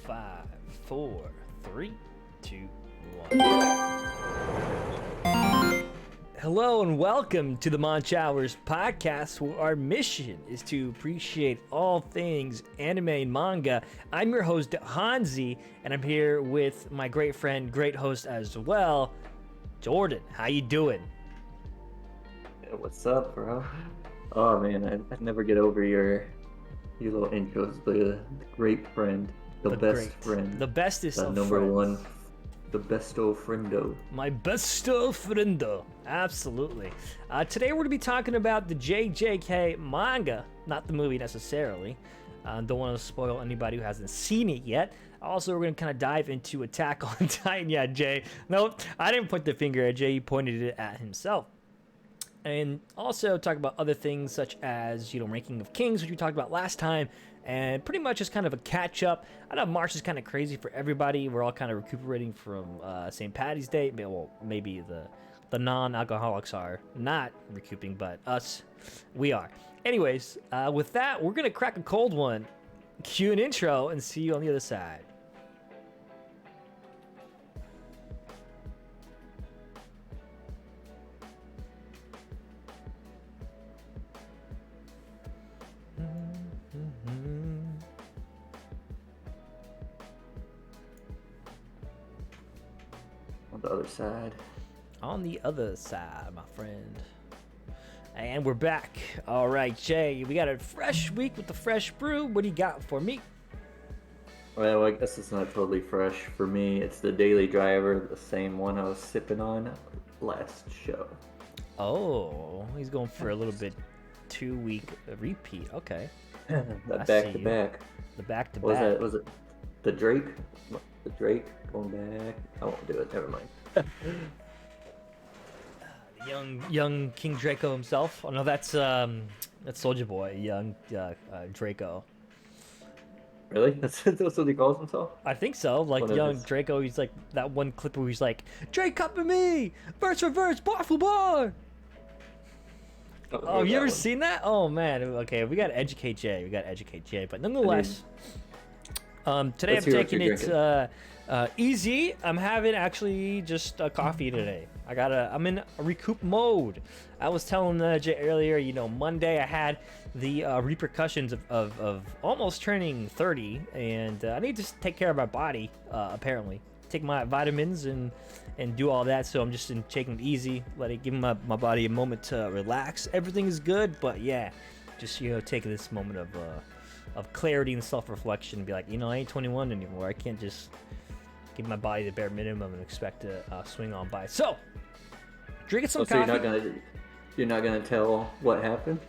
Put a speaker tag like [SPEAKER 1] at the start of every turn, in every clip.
[SPEAKER 1] 5, 4, 3, 2, 1. Hello and welcome to the Monch Hours podcast, where our mission is to appreciate all things anime and manga. I'm your host, Haunzzy, and I'm here with my great friend, great host as well, Jordan. How you doing?
[SPEAKER 2] Yeah, what's up, bro? Oh man, I never get over your little intros. The great friend, the best friend,
[SPEAKER 1] the bestest
[SPEAKER 2] the
[SPEAKER 1] of
[SPEAKER 2] number
[SPEAKER 1] friends.
[SPEAKER 2] one, the besto friendo.
[SPEAKER 1] My besto friendo. Absolutely. Today we're going to be talking about the JJK manga, not the movie necessarily. Don't want to spoil anybody who hasn't seen it yet. Also, we're going to kind of dive into Attack on Titan. Yeah, Jay. Nope, I didn't point the finger at Jay. He pointed it at himself. And also talk about other things such as, Ranking of Kings, which we talked about last time, and pretty much just kind of a catch-up. I know March is kind of crazy for everybody. We're all kind of recuperating from St. Patty's Day. Well, maybe the non-alcoholics are not recouping, but us, we are. Anyways, with that, we're going to crack a cold one, cue an intro, and see you on the other side.
[SPEAKER 2] On the other side.
[SPEAKER 1] On the other side, my friend. And we're back. All right, Jay, we got a fresh week with the fresh brew. What do you got for me?
[SPEAKER 2] Well, I guess it's not totally fresh for me. It's the Daily Driver, the same one I was sipping on last show.
[SPEAKER 1] Oh, he's going for a little bit 2-week repeat. Okay.
[SPEAKER 2] That back to back.
[SPEAKER 1] The back to
[SPEAKER 2] What
[SPEAKER 1] back.
[SPEAKER 2] was it the Drake? The Drake going back? I won't do it. Never mind.
[SPEAKER 1] Young King Draco himself. Oh no, that's Soulja Boy, young Draco.
[SPEAKER 2] Really? That's what he calls himself?
[SPEAKER 1] I think so. Like young Draco, he's like that one clip where he's like, Drake up to me, verse for verse, bar for bar. Oh, you ever seen that? Oh man. Okay, we gotta educate Jay. But nonetheless, today I'm taking it easy. I'm having actually just a coffee today. I'm in a recoup mode. I was telling Jay earlier, Monday I had the repercussions of almost turning 30, and I need to take care of my body, apparently. Take my vitamins and do all that, so I'm just taking it easy, giving my body a moment to relax. Everything is good, but yeah, just, taking this moment of clarity and self-reflection and be like, I ain't 21 anymore. I can't just give my body the bare minimum and expect to swing on by. So, drinking some coffee.
[SPEAKER 2] So you're not gonna tell what happened?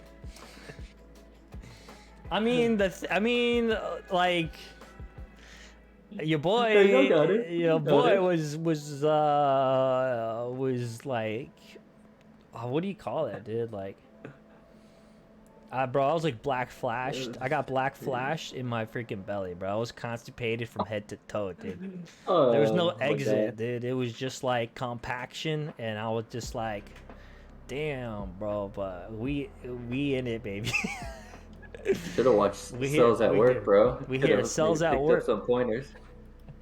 [SPEAKER 1] I mean, your boy, was like, what do you call that, dude? Like, bro, I was like black flashed. I got black flashed in my freaking belly, bro. I was constipated from head to toe, dude. There was no exit, dude. It was just like compaction, and I was just like, damn, bro. But we in it, baby.
[SPEAKER 2] Should have watched Cells at Work, bro.
[SPEAKER 1] We hear Cells at Work.
[SPEAKER 2] Some pointers.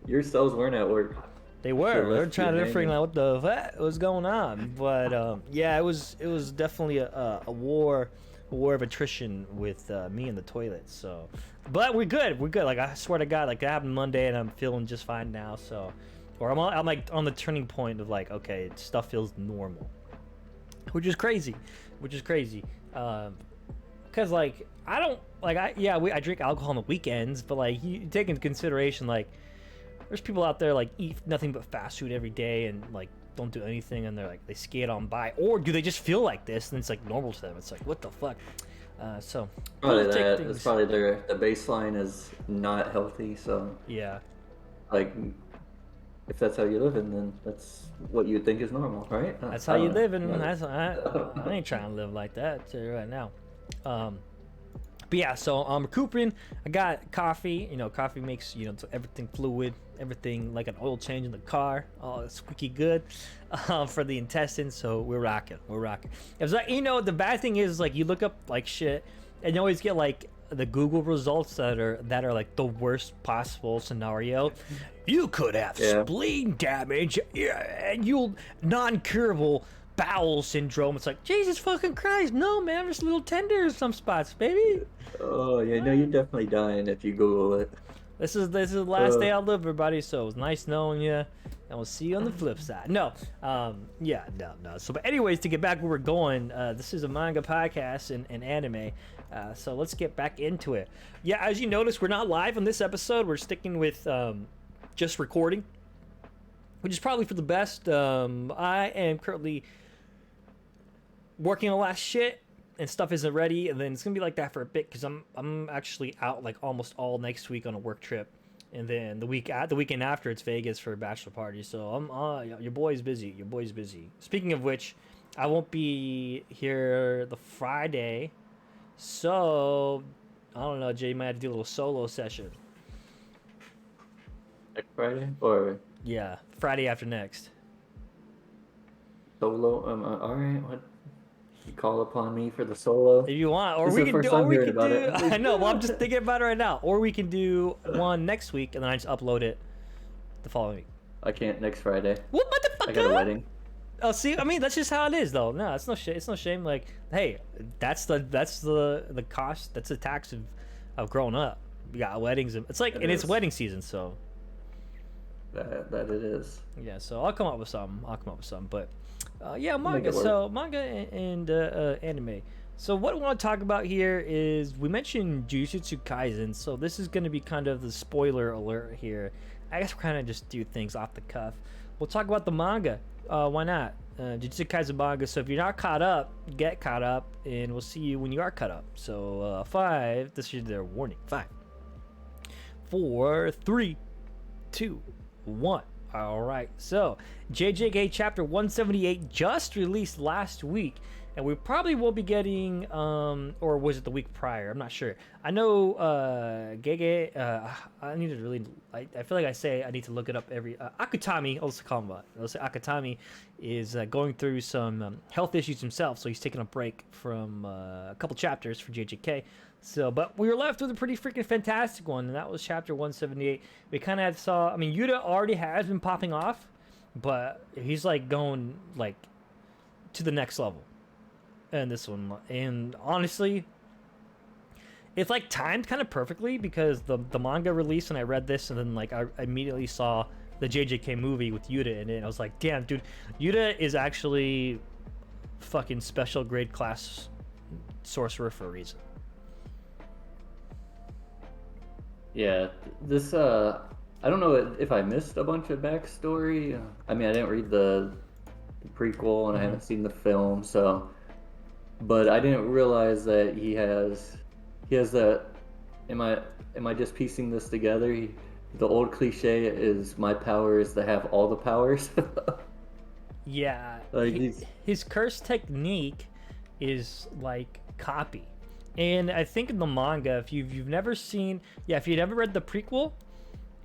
[SPEAKER 2] Your cells weren't at work.
[SPEAKER 1] They were. They were trying to figure out what the fuck was going on. But yeah, it was definitely a war of attrition with me in the toilet. So, but we're good. Like, I swear to God, like, that happened Monday, and I'm feeling just fine now. So, or I'm like on the turning point of like, okay, stuff feels normal, which is crazy. Because like I drink alcohol on the weekends, but like you take into consideration, like, there's people out there like eat nothing but fast food every day and like don't do anything, and they're like, they skate on by, or do they just feel like this and it's like normal to them? It's like, what the fuck? So
[SPEAKER 2] probably that. It's probably the baseline is not healthy. So
[SPEAKER 1] yeah,
[SPEAKER 2] like, if that's how you're living, then that's what you think is normal, right?
[SPEAKER 1] That's how you live, and I ain't trying to live like that. I'll tell you right now. But yeah, so I'm recuperating. I got coffee. Coffee makes everything fluid, everything like an oil change in the car. Oh, squeaky good for the intestines. So we're rocking. It's like, the bad thing is, like, you look up like shit, and you always get like the Google results that are like the worst possible scenario. You could have spleen damage, and you'll non-curable bowel syndrome. It's like, Jesus fucking Christ, no man, there's a little tender in some spots, baby.
[SPEAKER 2] Oh yeah, no, you're definitely dying if you Google it.
[SPEAKER 1] This is the last day I'll live, everybody. So it was nice knowing you, and we'll see you on the flip side. No, yeah, no. So, but anyways, to get back where we're going, this is a manga podcast and anime. So let's get back into it. Yeah, as you notice, we're not live on this episode. We're sticking with just recording, which is probably for the best. I am currently working on a lot of shit, and stuff isn't ready, and then it's gonna be like that for a bit because I'm actually out like almost all next week on a work trip, and then the weekend after it's Vegas for a bachelor party. So I'm your boy's busy. Speaking of which, I won't be here the Friday, so I don't know. Jay, you might have to do a little solo session.
[SPEAKER 2] Next Friday or
[SPEAKER 1] yeah, Friday after next.
[SPEAKER 2] Solo. All right. What? You call upon me for the solo
[SPEAKER 1] if you want, or we can do. I know. Well, I'm just thinking about it right now. Or we can do one next week, and then I just upload it the following week.
[SPEAKER 2] I can't next Friday.
[SPEAKER 1] What motherfucker?
[SPEAKER 2] I got a wedding.
[SPEAKER 1] Oh, see, I mean, that's just how it is, though. No, it's no shame. It's no shame. Like, hey, that's the cost. That's the tax of growing up. You got weddings. It's like, and it's wedding season, so.
[SPEAKER 2] That it is.
[SPEAKER 1] Yeah, so I'll come up with something. But. Yeah, manga. So manga and anime. So what we want to talk about here is we mentioned JUJUTSU Kaisen. So this is going to be kind of the spoiler alert here. I guess we're kind of just do things off the cuff. We'll talk about the manga. Why not? JUJUTSU Kaisen manga. So if you're not caught up, get caught up, and we'll see you when you are caught up. So 5. This is their warning. 5, 4, 3, 2, 1. All right, so JJK chapter 178 just released last week, and we probably will be getting, or was it the week prior? I'm not sure. I know Gege. I need to really. I feel like I need to look it up every. Akutami, let's call him. Let's say Akutami is going through some health issues himself, so he's taking a break from a couple chapters for JJK. So, but we were left with a pretty freaking fantastic one, and that was chapter 178. We kind of saw, I mean, Yuta already has been popping off, but he's like going like to the next level. And this one, and honestly, it's like timed kind of perfectly because the manga released and I read this, and then like I immediately saw the JJK movie with Yuta in it, and I was like, damn, dude, Yuta is actually fucking special grade class sorcerer for a reason.
[SPEAKER 2] Yeah, this I don't know if I missed a bunch of backstory. I mean, I didn't read the prequel and I haven't seen the film, so. But I didn't realize that he has that. Am I just piecing this together? The old cliche is my power is to have all the powers.
[SPEAKER 1] Yeah,
[SPEAKER 2] like
[SPEAKER 1] his curse technique is like copy. And I think in the manga, if you've never seen, if you've never read the prequel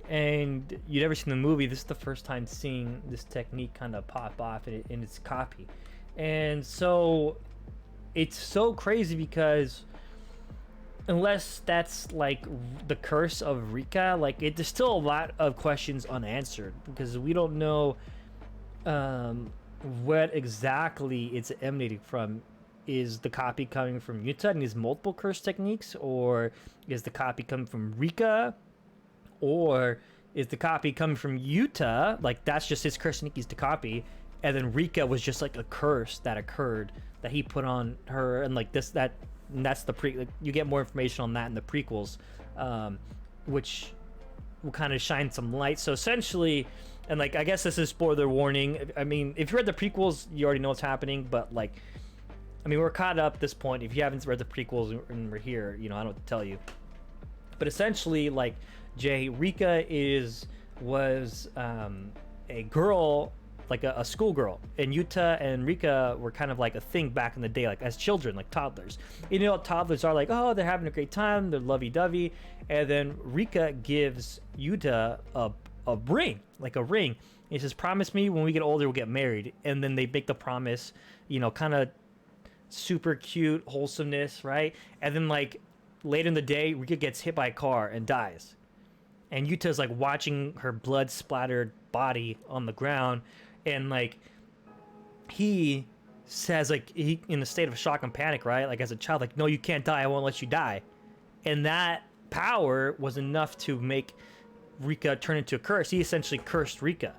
[SPEAKER 1] and you've never seen the movie, this is the first time seeing this technique kind of pop off in its copy. And so it's so crazy because unless that's like the curse of Rika, like there's still a lot of questions unanswered because we don't know what exactly it's emanating from. Is the copy coming from Yuta and his multiple curse techniques, or is the copy coming from Rika, or is the copy coming from Yuta, like that's just his curse technique is to copy, and then Rika was just like a curse that occurred that he put on her, and like that's the like, you get more information on that in the prequels, which will kind of shine some light. So essentially, and like I guess this is spoiler warning. I mean, if you read the prequels, you already know what's happening, but like. I mean, we're caught up at this point. If you haven't read the prequels and we're here, you know, I don't know what to tell you. But essentially, like, Rika was a girl, like a schoolgirl. And Yuta and Rika were kind of like a thing back in the day, like as children, like toddlers. You know, toddlers are like, oh, they're having a great time, they're lovey-dovey. And then Rika gives Yuta a ring, like a ring. He says, promise me when we get older, we'll get married. And then they make the promise, you know, kind of super cute wholesomeness, right? And then like later in the day, Rika gets hit by a car and dies. And Yuta's like watching her blood splattered body on the ground, and like he says, like, he in a state of shock and panic, right? Like as a child, like, no, you can't die, I won't let you die. And that power was enough to make Rika turn into a curse. He essentially cursed Rika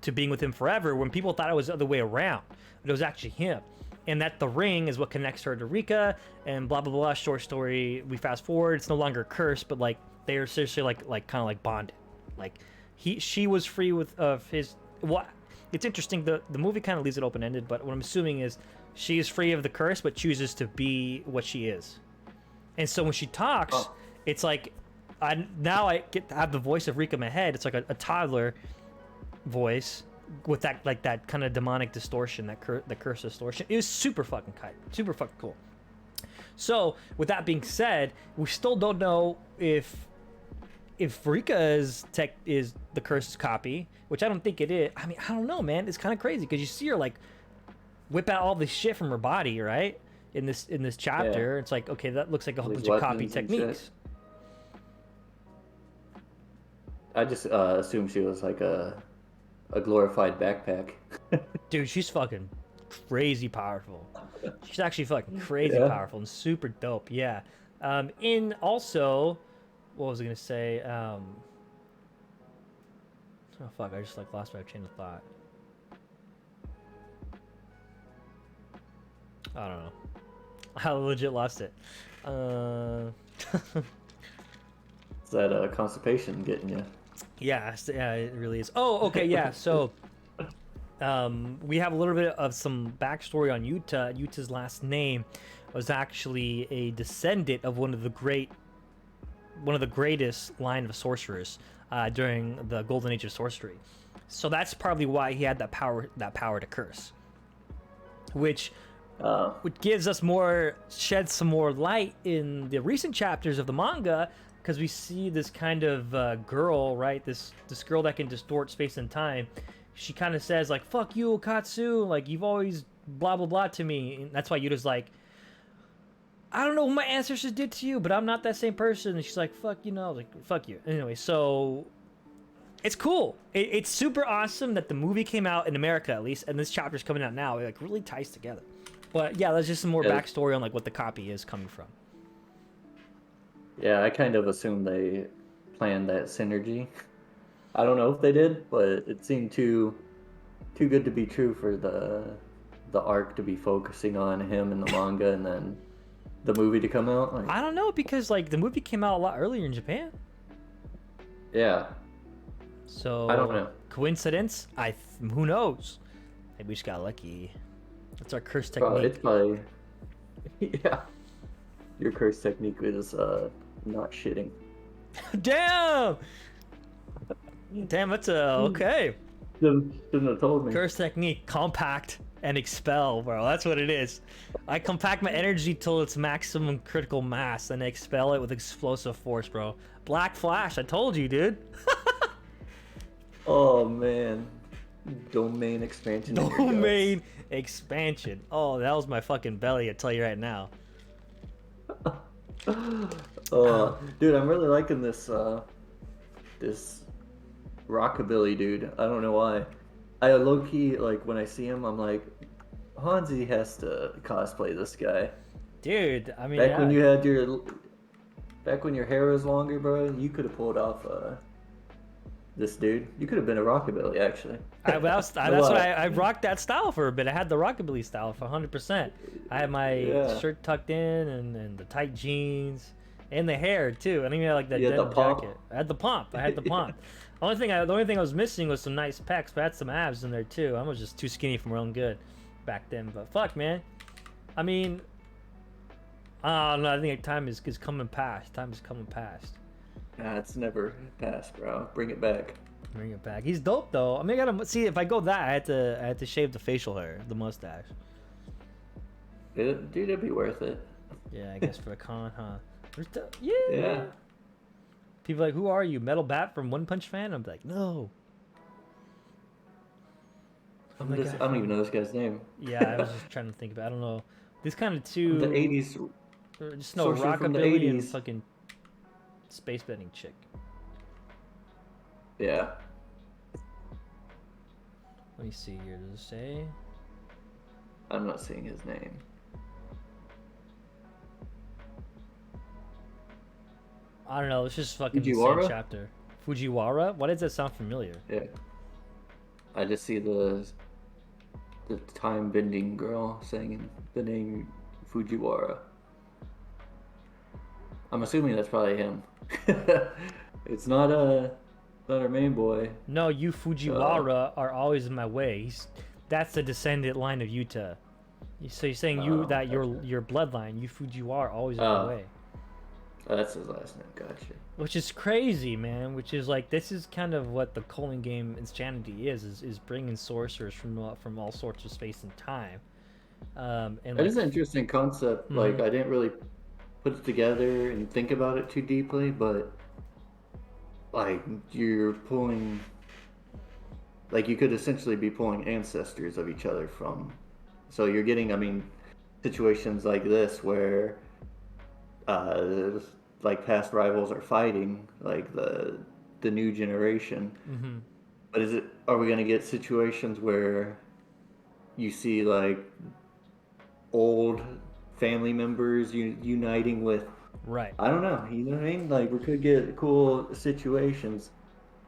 [SPEAKER 1] to being with him forever, when people thought it was the other way around. But it was actually him. And that the ring is what connects her to Rika, and blah blah blah. Short story, we fast forward, it's no longer a curse, but like they are seriously like kind of like bonded. Like she was free with of his what. It's interesting, the movie kind of leaves it open-ended, but what I'm assuming is she is free of the curse but chooses to be what she is. And so when she talks, it's like I get to have the voice of Rika in my head. It's like a toddler voice with that like that kind of demonic distortion, the curse distortion. It was super fucking tight, super fucking cool. So with that being said, we still don't know if Rika is the cursed copy, which I don't think it is. I mean, I don't know, man. It's kind of crazy because you see her like whip out all this shit from her body, right? In this chapter, It's like, okay, that looks like a whole bunch of copy techniques.
[SPEAKER 2] I just assumed she was like a glorified backpack.
[SPEAKER 1] Dude, she's fucking crazy powerful. She's actually fucking crazy powerful and super dope. Yeah. In also, what was I gonna say? Oh fuck! I just like lost my chain of thought. I don't know. I legit lost it.
[SPEAKER 2] Is that constipation getting you?
[SPEAKER 1] Yeah, it really is. Oh, okay, yeah. So, we have a little bit of some backstory on Yuta. Yuta's last name was actually a descendant of one of the greatest line of sorcerers during the Golden Age of sorcery. So that's probably why he had that power to curse, which gives us sheds some more light in the recent chapters of the manga, because we see this kind of girl, right? This girl that can distort space and time. She kind of says like, "Fuck you, Okatsu! Like you've always blah blah blah to me." And that's why Yuta's like, "I don't know what my ancestors did to you, but I'm not that same person." And she's like, "Fuck you, know, like fuck you." Anyway, so it's cool. It's super awesome that the movie came out in America at least, and this chapter's coming out now. It like really ties together. But yeah, there's just some more backstory on like what the copy is coming from.
[SPEAKER 2] Yeah, I kind of assumed they planned that synergy. I don't know if they did, but it seemed too good to be true for the arc to be focusing on him in the manga and then the movie to come out. Like,
[SPEAKER 1] I don't know, because like the movie came out a lot earlier in Japan.
[SPEAKER 2] Yeah.
[SPEAKER 1] So
[SPEAKER 2] I don't know.
[SPEAKER 1] Coincidence? Who knows? Maybe we just got lucky. That's our curse technique.
[SPEAKER 2] Bro, it's probably yeah. Your curse technique is not shitting.
[SPEAKER 1] Damn, that's okay.
[SPEAKER 2] Shouldn't have told me.
[SPEAKER 1] Curse technique: compact and expel, bro. That's what it is. I compact my energy till its maximum critical mass, and expel it with explosive force, bro. Black Flash. I told you, dude.
[SPEAKER 2] Oh man, domain expansion.
[SPEAKER 1] Domain expansion. Oh, that was my fucking belly. I tell you right now.
[SPEAKER 2] Dude, I'm really liking this this rockabilly dude. I don't know why. I low-key, like, when I see him, I'm like, Haunzzy has to cosplay this guy.
[SPEAKER 1] Dude, I mean,
[SPEAKER 2] back when your hair was longer, bro, you could have pulled off this dude. You could have been a rockabilly, actually.
[SPEAKER 1] That's what I rocked that style for a bit. I had the rockabilly style for 100%. I had my shirt tucked in and the tight jeans and the hair too. I even had like that denim jacket. I had the pump. The only thing I was missing was some nice pecs, but I had some abs in there too. I was just too skinny for my own good back then. But fuck, man. I mean, I don't know. I think time is coming past. Time is coming past.
[SPEAKER 2] Nah, it's never passed, bro. Bring it back.
[SPEAKER 1] Bring it back. He's dope though. I mean, I gotta see if I go that. I had to shave the facial hair, the mustache.
[SPEAKER 2] Dude, it'd be worth it.
[SPEAKER 1] Yeah, I guess for a con, huh? Yeah. People are like, who are you? Metal Bat from One Punch Fan? I'm like, no.
[SPEAKER 2] I don't even know this guy's name.
[SPEAKER 1] Yeah, I was just trying to think about. I don't know. This kind of too.
[SPEAKER 2] The '80s
[SPEAKER 1] Just no
[SPEAKER 2] Sorcerer from the
[SPEAKER 1] rockabilly and
[SPEAKER 2] 80s.
[SPEAKER 1] fucking space bending chick.
[SPEAKER 2] Yeah.
[SPEAKER 1] Let me see here. Does it say?
[SPEAKER 2] I'm not seeing his name.
[SPEAKER 1] I don't know. It's just fucking the
[SPEAKER 2] Fujiwara?
[SPEAKER 1] same chapter. Fujiwara? Why does that sound familiar?
[SPEAKER 2] Yeah. I just see the time bending girl saying the name Fujiwara. I'm assuming that's probably him. It's not our main boy.
[SPEAKER 1] No, you Fujiwara are always in my way. That's the descendant line of Yuta. So you're saying
[SPEAKER 2] Gotcha.
[SPEAKER 1] your bloodline, you Fujiwara, are always in my way.
[SPEAKER 2] Oh, that's his last name. Gotcha.
[SPEAKER 1] Which is crazy, man. Which is like, this is kind of what the Culling game insanity is bringing sorcerers from all sorts of space and time. And
[SPEAKER 2] that is an interesting concept.
[SPEAKER 1] Mm-hmm.
[SPEAKER 2] Like, I didn't really put it together and think about it too deeply, but like, you're pulling, like, you could essentially be pulling ancestors of each other from. So you're getting, I mean, situations like this where like past rivals are fighting, like the new generation.
[SPEAKER 1] Mm-hmm.
[SPEAKER 2] But are we gonna get situations where you see like old family members uniting with?
[SPEAKER 1] Right.
[SPEAKER 2] I don't know. You know what I mean? Like, we could get cool situations.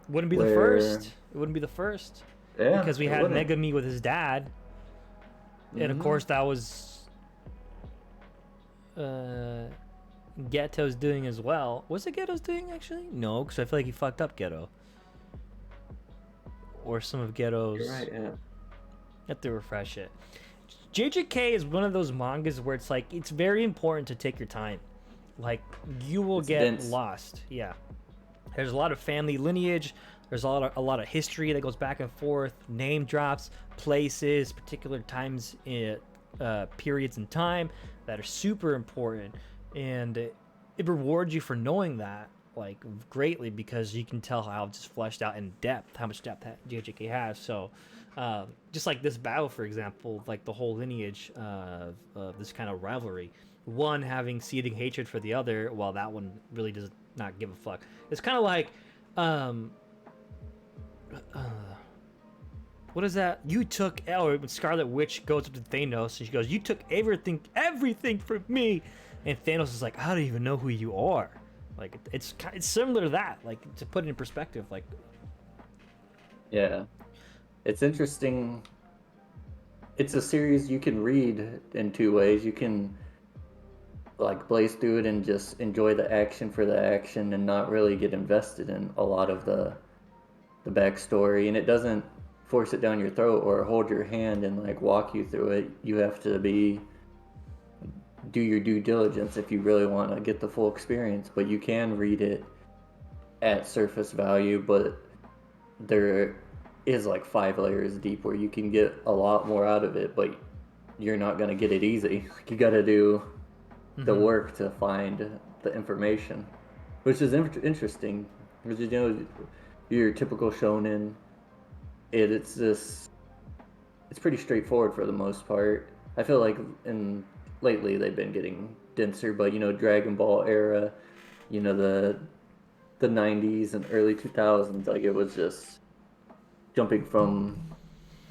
[SPEAKER 1] Wouldn't be the first. It wouldn't be the first.
[SPEAKER 2] Yeah.
[SPEAKER 1] Because we had Megami with his dad, and of course that was Geto's doing as well. Was it Geto's doing actually? No, because I feel like he fucked up Geto. Or some of Geto's.
[SPEAKER 2] You're right, yeah.
[SPEAKER 1] I have to refresh it. JJK is one of those mangas where it's like, it's very important to take your time. Like, you will get dense. Lost. Yeah. There's a lot of family lineage. There's a lot of history that goes back and forth. Name drops, places, particular times, periods in time that are super important. And it rewards you for knowing that, like, greatly, because you can tell how just fleshed out in depth, how much depth that JJK has. So, just like this battle, for example, like the whole lineage of this kind of rivalry, one having seething hatred for the other, while that one really does not give a fuck. It's kind of like, what is that? You took when Scarlet Witch goes up to Thanos and she goes, "You took everything from me," and Thanos is like, "I don't even know who you are." Like, it's similar to that. Like, to put it in perspective, like.
[SPEAKER 2] Yeah, it's interesting. It's a series you can read in two ways. You can like blaze through it and just enjoy the action for the action and not really get invested in a lot of the backstory, and it doesn't force it down your throat or hold your hand and like walk you through it. You have to do your due diligence if you really want to get the full experience, but you can read it at surface value, but there is like 5 layers deep where you can get a lot more out of it, but you're not going to get it easy. You got to do the work to find the information, which is interesting, because, you know, your typical shonen, it's pretty straightforward for the most part. I feel like lately they've been getting denser, but, you know, Dragon Ball era, you know, the 90s and early 2000s, like, it was just jumping from,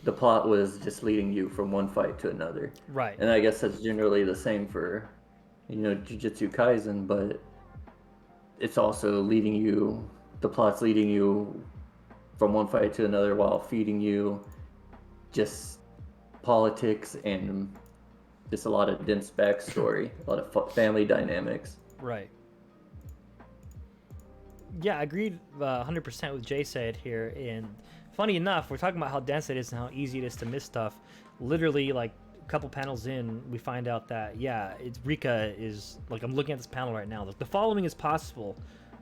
[SPEAKER 2] the plot was just leading you from one fight to another.
[SPEAKER 1] Right.
[SPEAKER 2] And I guess that's generally the same for, you know, Jujutsu Kaisen, but it's also the plot's leading you from one fight to another while feeding you just politics and just a lot of dense backstory, a lot of family dynamics.
[SPEAKER 1] Right. Yeah, I agreed 100% with Jay said here. And funny enough, we're talking about how dense it is and how easy it is to miss stuff. Literally, like, a couple panels in, we find out that, yeah, Rika is, like, I'm looking at this panel right now. The following is possible.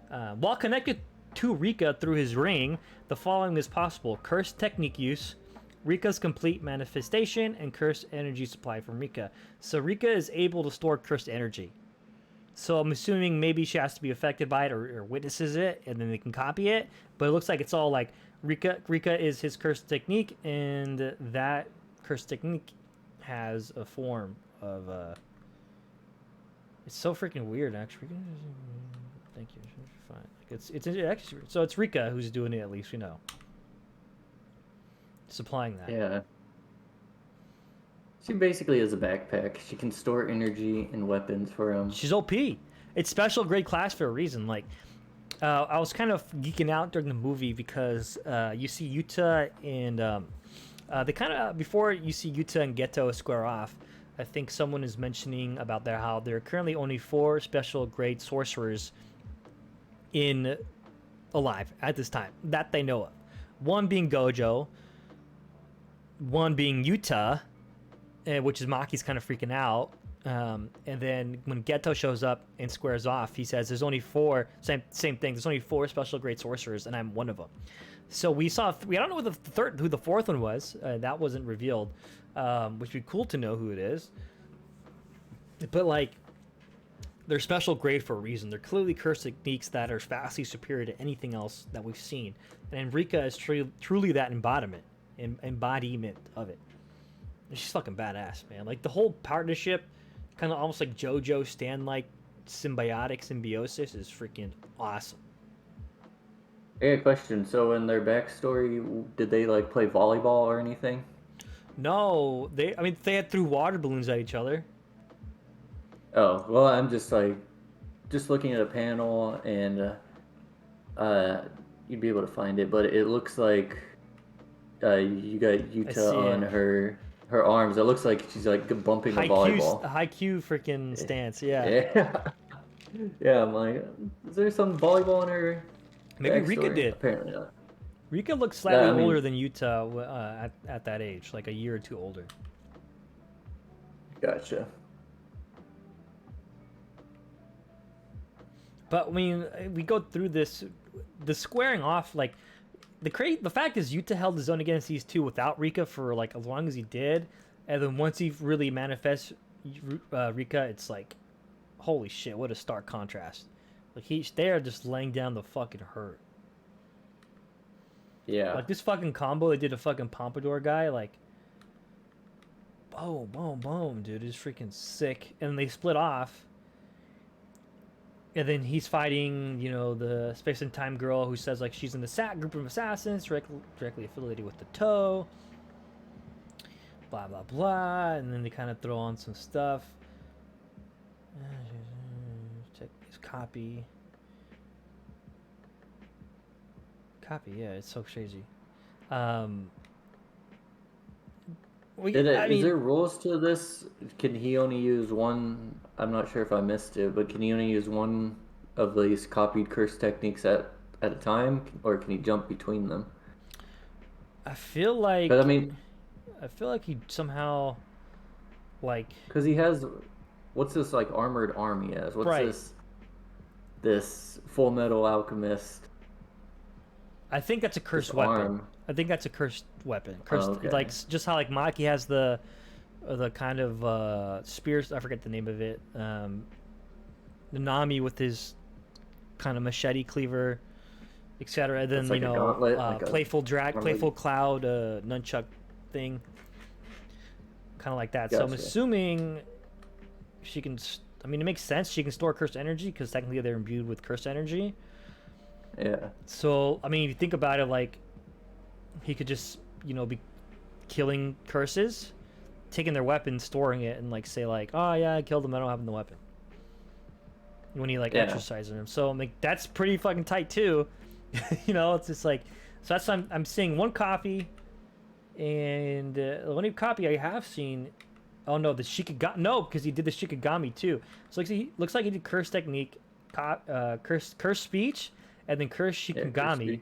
[SPEAKER 1] While connected to Rika through his ring, the following is possible: cursed technique use, Rika's complete manifestation, and cursed energy supply from Rika. So Rika is able to store cursed energy. So I'm assuming maybe she has to be affected by it or witnesses it, and then they can copy it. But it looks like it's all like Rika is his cursed technique, and that cursed technique has a form of It's so freaking weird, actually. Thank you. Fine. It's actually, so it's Rika who's doing it. At least we know. Supplying that.
[SPEAKER 2] Yeah. She basically has a backpack. She can store energy and weapons for him.
[SPEAKER 1] She's OP. It's special grade class for a reason. Like, I was kind of geeking out during the movie because you see Yuta and they kind of before you see Yuta and Geto square off. I think someone is mentioning about how there are currently only 4 special grade sorcerers alive at this time that they know of. One being Gojo, one being Yuta, which is Maki's kind of freaking out. And then when Geto shows up and squares off, he says there's only 4, same thing. There's only 4 special grade sorcerers, and I'm one of them. So we saw, I don't know who the 4th one was. That wasn't revealed, which would be cool to know who it is. But like, they're special grade for a reason. They're clearly curse techniques that are vastly superior to anything else that we've seen. And Rika is truly that embodiment of it. And she's fucking badass, man. Like the whole partnership, kind of almost like JoJo Stan-like symbiosis is freaking awesome.
[SPEAKER 2] Hey, question. So in their backstory, did they like play volleyball or anything?
[SPEAKER 1] No, they had threw water balloons at each other.
[SPEAKER 2] Oh, well, I'm just looking at a panel and you'd be able to find it, but it looks like you got Yuta on her arms. It looks like she's like bumping a volleyball.
[SPEAKER 1] High Q freaking stance, yeah.
[SPEAKER 2] Yeah. Yeah, I'm like, is there some volleyball in her?
[SPEAKER 1] Maybe
[SPEAKER 2] backstory?
[SPEAKER 1] Rika did.
[SPEAKER 2] Apparently not.
[SPEAKER 1] Rika looks slightly older than Yuta at that age, like a year or two older.
[SPEAKER 2] Gotcha.
[SPEAKER 1] But I mean, we go through this, the squaring off, like the fact is Yuta held his own against these two without Rika for like as long as he did, and then once he really manifests Rika, it's like, holy shit, what a stark contrast. Like they are just laying down the fucking hurt.
[SPEAKER 2] Yeah.
[SPEAKER 1] Like this fucking combo they did a fucking Pompadour guy, like boom, boom, boom, dude, is freaking sick. And they split off. And then he's fighting, you know, the Space and Time girl who says like she's in the group of assassins directly affiliated with the Toe. Blah blah blah, and then they kind of throw on some stuff. Check his copy. Yeah, it's so crazy.
[SPEAKER 2] Is there rules to this? Can he only use one? I'm not sure if I missed it, but can he only use one of these copied curse techniques at a time, or can he jump between them?
[SPEAKER 1] I feel like.
[SPEAKER 2] But I mean,
[SPEAKER 1] I feel like he somehow, like.
[SPEAKER 2] Because he has, what's this like armored arm he has? What's
[SPEAKER 1] right.
[SPEAKER 2] this Full Metal Alchemist?
[SPEAKER 1] I think that's a cursed weapon.
[SPEAKER 2] Arm.
[SPEAKER 1] I think that's a cursed weapon. Cursed,
[SPEAKER 2] okay.
[SPEAKER 1] Like just how like Maki has the kind of spears. I forget the name of it. Toonami with his kind of machete cleaver, etc. Then
[SPEAKER 2] like
[SPEAKER 1] playful cloud nunchuck thing, kind of like that.
[SPEAKER 2] Gotcha.
[SPEAKER 1] So I'm assuming she can. I mean, it makes sense. She can store cursed energy because technically they're imbued with cursed energy.
[SPEAKER 2] Yeah.
[SPEAKER 1] So I mean, if you think about it, like he could just be killing curses, taking their weapon, storing it, and like say like, oh yeah, I killed them. I don't have the weapon. When he like exercising them, so like that's pretty fucking tight too. It's just like, so that's I'm seeing one copy, and the only copy I have seen. Oh no, the Shikigami. No, because he did the Shikigami too. So looks like he did curse technique, curse speech, and then curse Shikigami.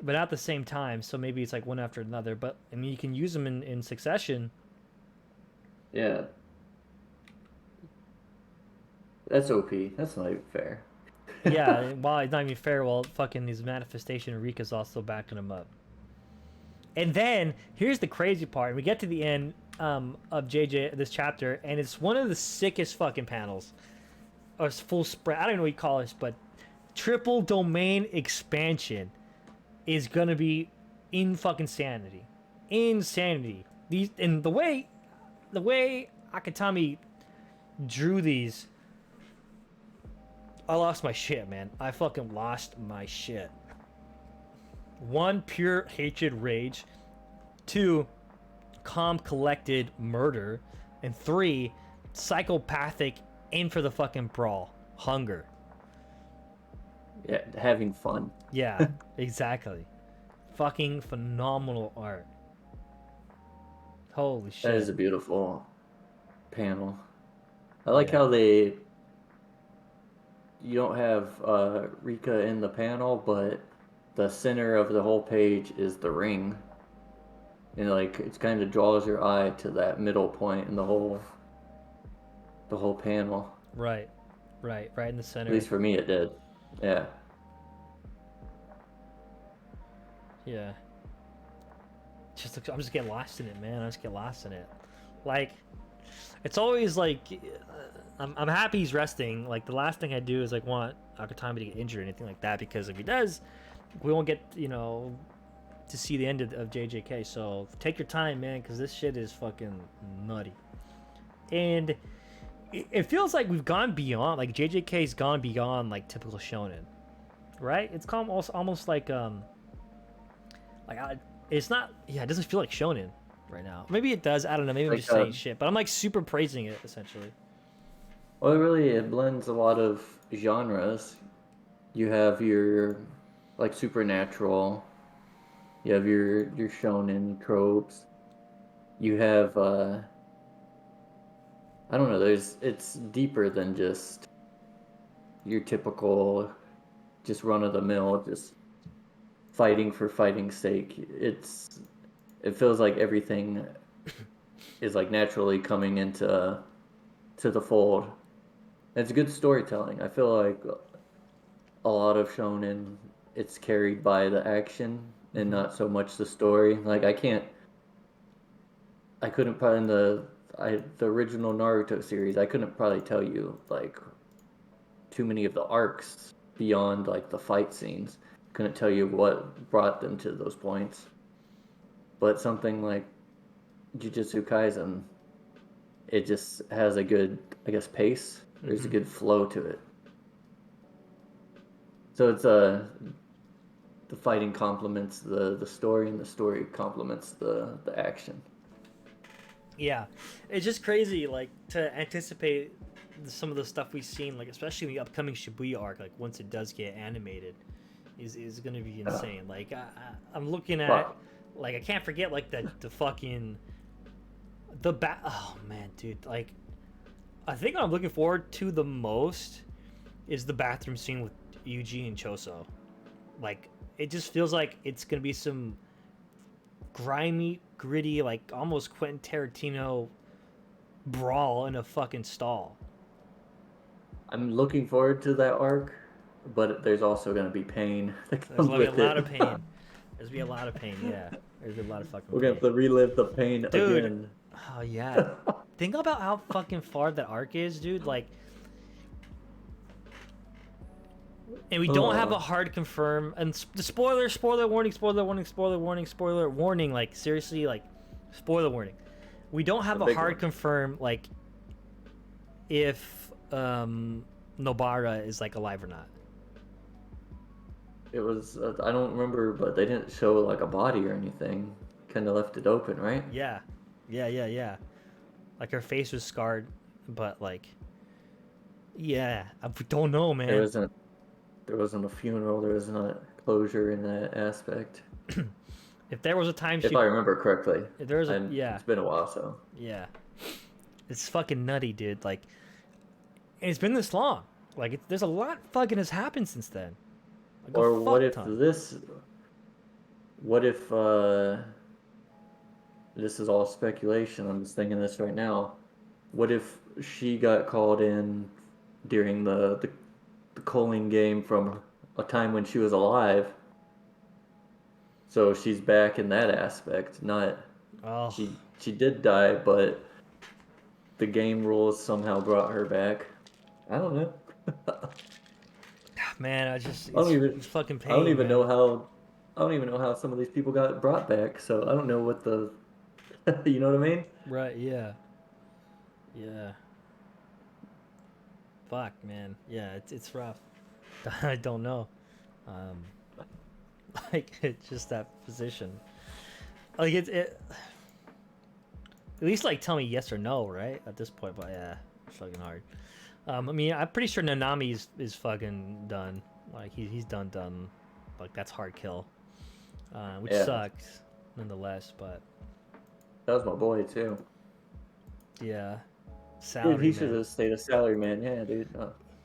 [SPEAKER 1] But not at the same time, so maybe it's like one after another. But I mean, you can use them in succession.
[SPEAKER 2] Yeah. That's OP. That's not even fair.
[SPEAKER 1] Yeah, well, it's not even fair. Well, fucking his manifestation, Rika's also backing him up. And then here's the crazy part. We get to the end of this chapter, and it's one of the sickest fucking panels. Or full spread. I don't know what you call this, but triple domain expansion is gonna be in fucking insanity. These and the way Akatami drew these, I lost my shit, man. I fucking lost my shit. 1, pure hatred, rage. 2, calm, collected murder. And 3, psychopathic, in for the fucking brawl, hunger.
[SPEAKER 2] Yeah, having fun.
[SPEAKER 1] Yeah, exactly. Fucking phenomenal art. Holy shit.
[SPEAKER 2] That is a beautiful panel. I like how you don't have Rika in the panel, but the center of the whole page is the ring. And like it kind of draws your eye to that middle point in the whole panel.
[SPEAKER 1] Right in the center.
[SPEAKER 2] At least for me it did. Yeah.
[SPEAKER 1] Yeah. I'm just getting lost in it, man. I just get lost in it. Like, it's always like, I'm happy he's resting. Like, the last thing I do is like want Akutami to get injured or anything like that, because if he does, we won't get, you know, to see the end of JJK. So take your time, man, because this shit is fucking nutty. And it feels like we've gone beyond, like JJK's gone beyond like typical shonen, right? It's almost like it's not, yeah, it doesn't feel like shonen right now. Maybe it does, I don't know, maybe I'm just saying shit, but I'm like super praising it essentially.
[SPEAKER 2] Well, it blends a lot of genres. You have your like supernatural, you have your shonen tropes, you have I don't know, it's deeper than just your typical just run of the mill, just fighting for fighting's sake. It feels like everything is like naturally coming into the fold. It's good storytelling. I feel like a lot of shonen, it's carried by the action and not so much the story. Like I couldn't probably in the original Naruto series, I couldn't probably tell you like too many of the arcs beyond like the fight scenes. Couldn't tell you what brought them to those points. But something like JUJUTSU Kaisen, it just has a good, I guess, pace. There's a good flow to it. So it's the fighting complements the story, and the story complements the action.
[SPEAKER 1] Yeah, it's just crazy, like, to anticipate some of the stuff we've seen, like, especially in the upcoming Shibuya arc, like, once it does get animated, is going to be insane. Like, I'm looking at, like, I can't forget, like, the fucking, oh, man, dude, like, I think what I'm looking forward to the most is the bathroom scene with Yuji and Choso. Like, it just feels like it's going to be some grimy, gritty, like almost Quentin Tarantino brawl in a fucking stall.
[SPEAKER 2] I'm looking forward to that arc, but there's also going to be pain that comes with it.
[SPEAKER 1] There's going to be a lot of pain. There's going to be a lot of pain, yeah. There's a lot of fucking pain.
[SPEAKER 2] We're going to have to relive the pain again.
[SPEAKER 1] Oh, yeah. Think about how fucking far that arc is, dude. Like, and we don't have a hard confirm. And the spoiler warning. Like, seriously, like, spoiler warning. We don't have a hard confirm, like, if Nobara is, like, alive or not.
[SPEAKER 2] It was, I don't remember, but they didn't show, like, a body or anything. Kind of left it open, right?
[SPEAKER 1] Yeah. Like, her face was scarred, but, like, yeah, we don't know, man.
[SPEAKER 2] There wasn't a funeral. There wasn't a closure in that aspect.
[SPEAKER 1] If there was a time,
[SPEAKER 2] if I remember correctly,
[SPEAKER 1] if there was
[SPEAKER 2] it's been a while, so
[SPEAKER 1] yeah, it's fucking nutty, dude. Like, and it's been this long. Like, there's a lot fucking has happened since then. Like,
[SPEAKER 2] or what if this is all speculation? I'm just thinking this right now. What if she got called in during the culling game from a time when she was alive? So she's back in that aspect. Not she did die, but the game rules somehow brought her back. I don't know.
[SPEAKER 1] Man, it's fucking pain.
[SPEAKER 2] I don't even know how some of these people got brought back. So I don't know what the you know what I mean?
[SPEAKER 1] Right, yeah. Yeah. fuck, man. Yeah, it's rough. I don't know. Um, like it's just that position. Like it. At least like tell me yes or no, right? At this point, but yeah, it's fucking hard. I mean, I'm pretty sure Nanami is fucking done. Like he's done. Like that's hard kill, which
[SPEAKER 2] Yeah,
[SPEAKER 1] sucks nonetheless. But
[SPEAKER 2] that was my boy too.
[SPEAKER 1] yeah,
[SPEAKER 2] Dude,
[SPEAKER 1] salary
[SPEAKER 2] he should
[SPEAKER 1] man.
[SPEAKER 2] have stayed a salary man. Yeah, dude.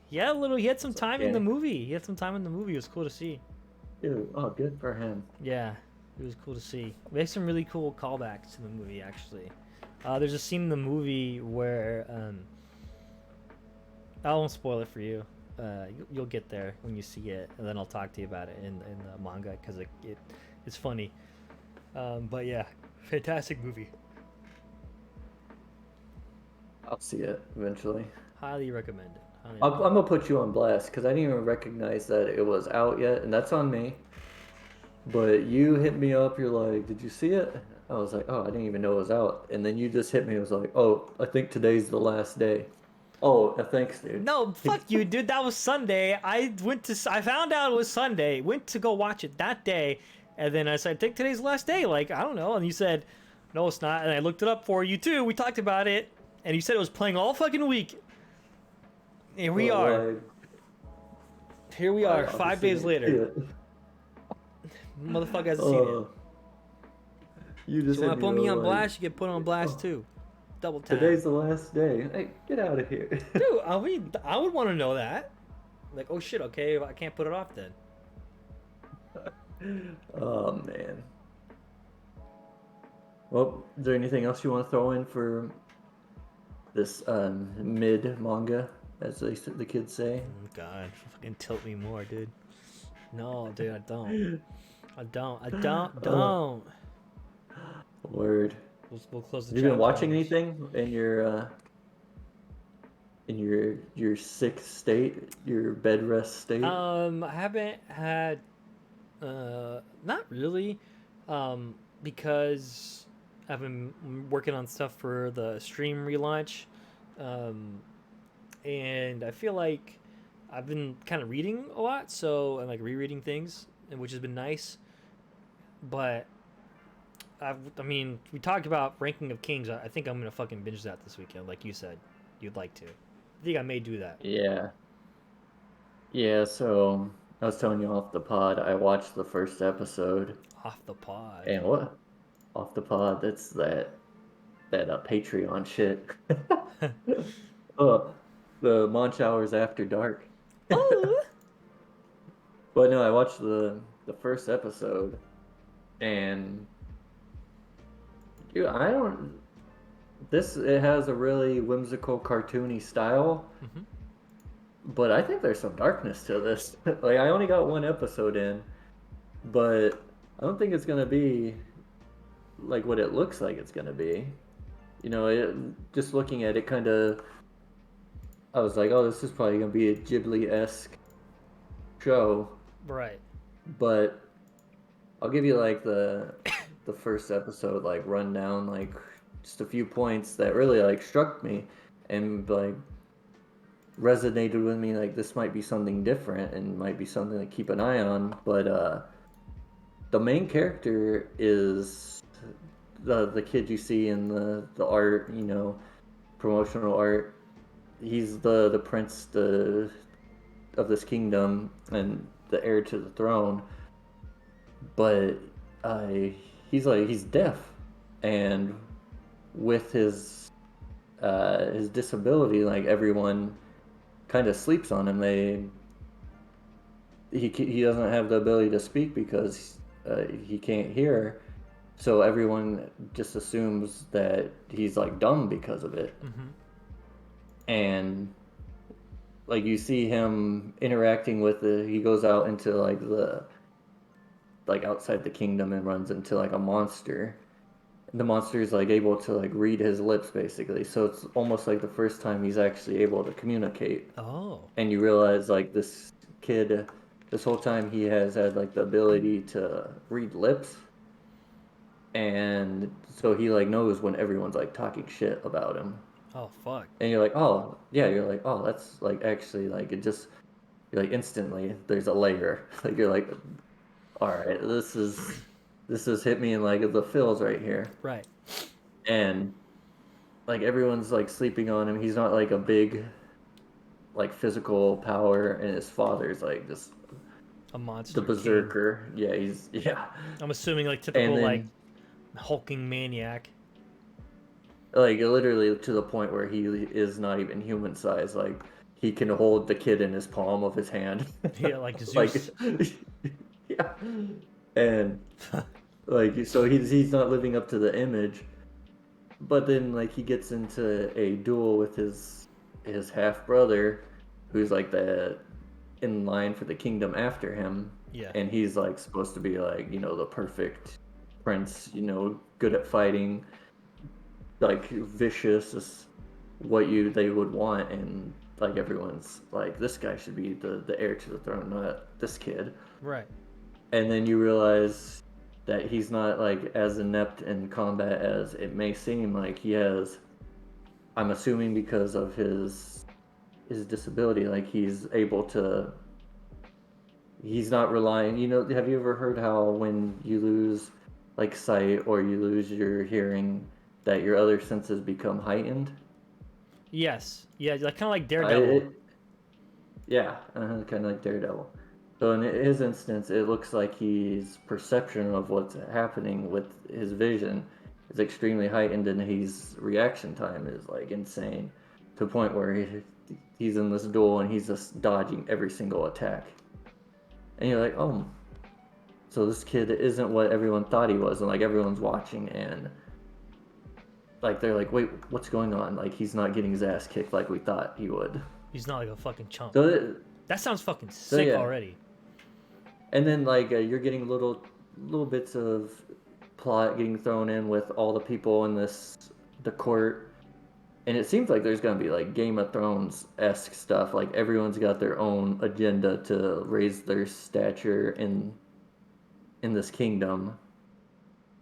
[SPEAKER 1] Yeah, a little. He had some
[SPEAKER 2] It's
[SPEAKER 1] time in the
[SPEAKER 2] organic.
[SPEAKER 1] movie. He had some time in the movie. It was cool to see.
[SPEAKER 2] Dude, oh, good for him.
[SPEAKER 1] Yeah, it was cool to see. We had some really cool callbacks to the movie actually. There's a scene in the movie where I won't spoil it for you. You'll get there when you see it, and then I'll talk to you about it in the manga because it's funny. But yeah, fantastic movie.
[SPEAKER 2] I'll see it eventually.
[SPEAKER 1] Highly recommend it.
[SPEAKER 2] I'm gonna put you on blast because I didn't even recognize that it was out yet, and that's on me. But you hit me up. You're like, "Did you see it?" I was like, "Oh, I didn't even know it was out." And then you just hit me. It was like, "Oh, I think today's the last day." Oh, thanks, dude.
[SPEAKER 1] No, fuck you, dude. That was Sunday. I found out it was Sunday. Went to go watch it that day, and then I said, "I think today's the last day." Like I don't know, and you said, "No, it's not." And I looked it up for you too. We talked about it, and you said it was playing all fucking week. Here we are. Here we are, 5 days later. Motherfucker hasn't seen it.
[SPEAKER 2] You just
[SPEAKER 1] So when I
[SPEAKER 2] hit
[SPEAKER 1] put me on
[SPEAKER 2] like,
[SPEAKER 1] blast, you get put on blast too. Double tap.
[SPEAKER 2] Today's the last day. Hey, get out of here.
[SPEAKER 1] Dude, I would want to know that. Like, oh shit, okay, I can't put it off then.
[SPEAKER 2] Oh man. Well, is there anything else you want to throw in for this mid manga, as the kids say?
[SPEAKER 1] Oh god, fucking tilt me more, dude. No, dude, I don't. I don't.
[SPEAKER 2] Word.
[SPEAKER 1] We'll close the
[SPEAKER 2] Have you
[SPEAKER 1] chat
[SPEAKER 2] been
[SPEAKER 1] with
[SPEAKER 2] watching
[SPEAKER 1] comments.
[SPEAKER 2] anything in your sick state, your bed rest state?
[SPEAKER 1] I haven't had not really because I've been working on stuff for the stream relaunch. And I feel like I've been kind of reading a lot, so I'm like rereading things, and which has been nice. But I mean, we talked about Ranking of Kings. I think I'm gonna fucking binge that this weekend, like you said you'd like to. I think I may do that.
[SPEAKER 2] Yeah. Yeah, so I was telling you off the pod, I watched the first episode.
[SPEAKER 1] Off the pod.
[SPEAKER 2] And what? Off the pod, that's that Patreon shit. The Monch Hours After Dark.
[SPEAKER 1] Oh.
[SPEAKER 2] But no, I watched the first episode, and dude, I don't. It has a really whimsical, cartoony style,
[SPEAKER 1] Mm-hmm.
[SPEAKER 2] but I think there's some darkness to this. Like I only got one episode in, but I don't think it's gonna be like what it looks like it's gonna be. You know, just looking at it, kind of, I was like, oh, this is probably gonna be a Ghibli-esque show.
[SPEAKER 1] Right.
[SPEAKER 2] But I'll give you like the first episode like rundown, like just a few points that really like struck me and like resonated with me, like this might be something different and might be something to keep an eye on. But the main character is the kid you see in the art, you know, promotional art. He's the prince of this kingdom and the heir to the throne, but he's deaf, and with his disability, like everyone kind of sleeps on him. He doesn't have the ability to speak because he can't hear, so everyone just assumes that he's like dumb because of it.
[SPEAKER 1] Mm-hmm.
[SPEAKER 2] And like you see him interacting with he goes out into like outside the kingdom and runs into like a monster. And the monster is like able to like read his lips basically, so it's almost like the first time he's actually able to communicate.
[SPEAKER 1] Oh.
[SPEAKER 2] And you realize like this kid, this whole time he has had like the ability to read lips, and so he like knows when everyone's like talking shit about him.
[SPEAKER 1] Oh fuck.
[SPEAKER 2] And you're like, oh yeah, you're like, oh, that's like actually like it just you're like instantly there's a layer. Like you're like, all right, this is hit me in like the feels right here.
[SPEAKER 1] Right.
[SPEAKER 2] And like everyone's like sleeping on him. He's not like a big like physical power, and his father's like just
[SPEAKER 1] A
[SPEAKER 2] the
[SPEAKER 1] monster king.
[SPEAKER 2] berserker. Yeah, yeah.
[SPEAKER 1] I'm assuming like
[SPEAKER 2] And
[SPEAKER 1] typical like
[SPEAKER 2] then
[SPEAKER 1] hulking maniac.
[SPEAKER 2] like literally to the point where he is not even human size. Like he can hold the kid in his palm of his hand.
[SPEAKER 1] Yeah, like
[SPEAKER 2] Like
[SPEAKER 1] Zeus.
[SPEAKER 2] yeah. And like so he's not living up to the image. But then like he gets into a duel with his half brother, who's like the in line for the kingdom after him.
[SPEAKER 1] Yeah.
[SPEAKER 2] And he's like supposed to be like, you know, the perfect prince, you know, good at fighting, like vicious is what they would want. And like everyone's like, this guy should be the heir to the throne, not this kid.
[SPEAKER 1] Right.
[SPEAKER 2] And then you realize that he's not like as inept in combat as it may seem. Like he has, I'm assuming because of his disability, like he's able to, he's not relying, you know, have you ever heard how when you lose like sight or you lose your hearing that your other senses become heightened?
[SPEAKER 1] Yes. Yeah, like kind of like Daredevil.
[SPEAKER 2] Yeah, kind of like Daredevil. So in his instance, it looks like his perception of what's happening with his vision is extremely heightened, and his reaction time is like insane, to a point where he's in this duel and he's just dodging every single attack. And you're like, oh, so this kid isn't what everyone thought he was, and like everyone's watching, and like they're like, wait, what's going on? Like he's not getting his ass kicked like we thought he would.
[SPEAKER 1] He's not like a fucking chump.
[SPEAKER 2] So
[SPEAKER 1] that sounds fucking sick already.
[SPEAKER 2] And then like you're getting little bits of plot getting thrown in with all the people in the court, and it seems like there's gonna be like Game of Thrones-esque stuff. Like everyone's got their own agenda to raise their stature in this kingdom,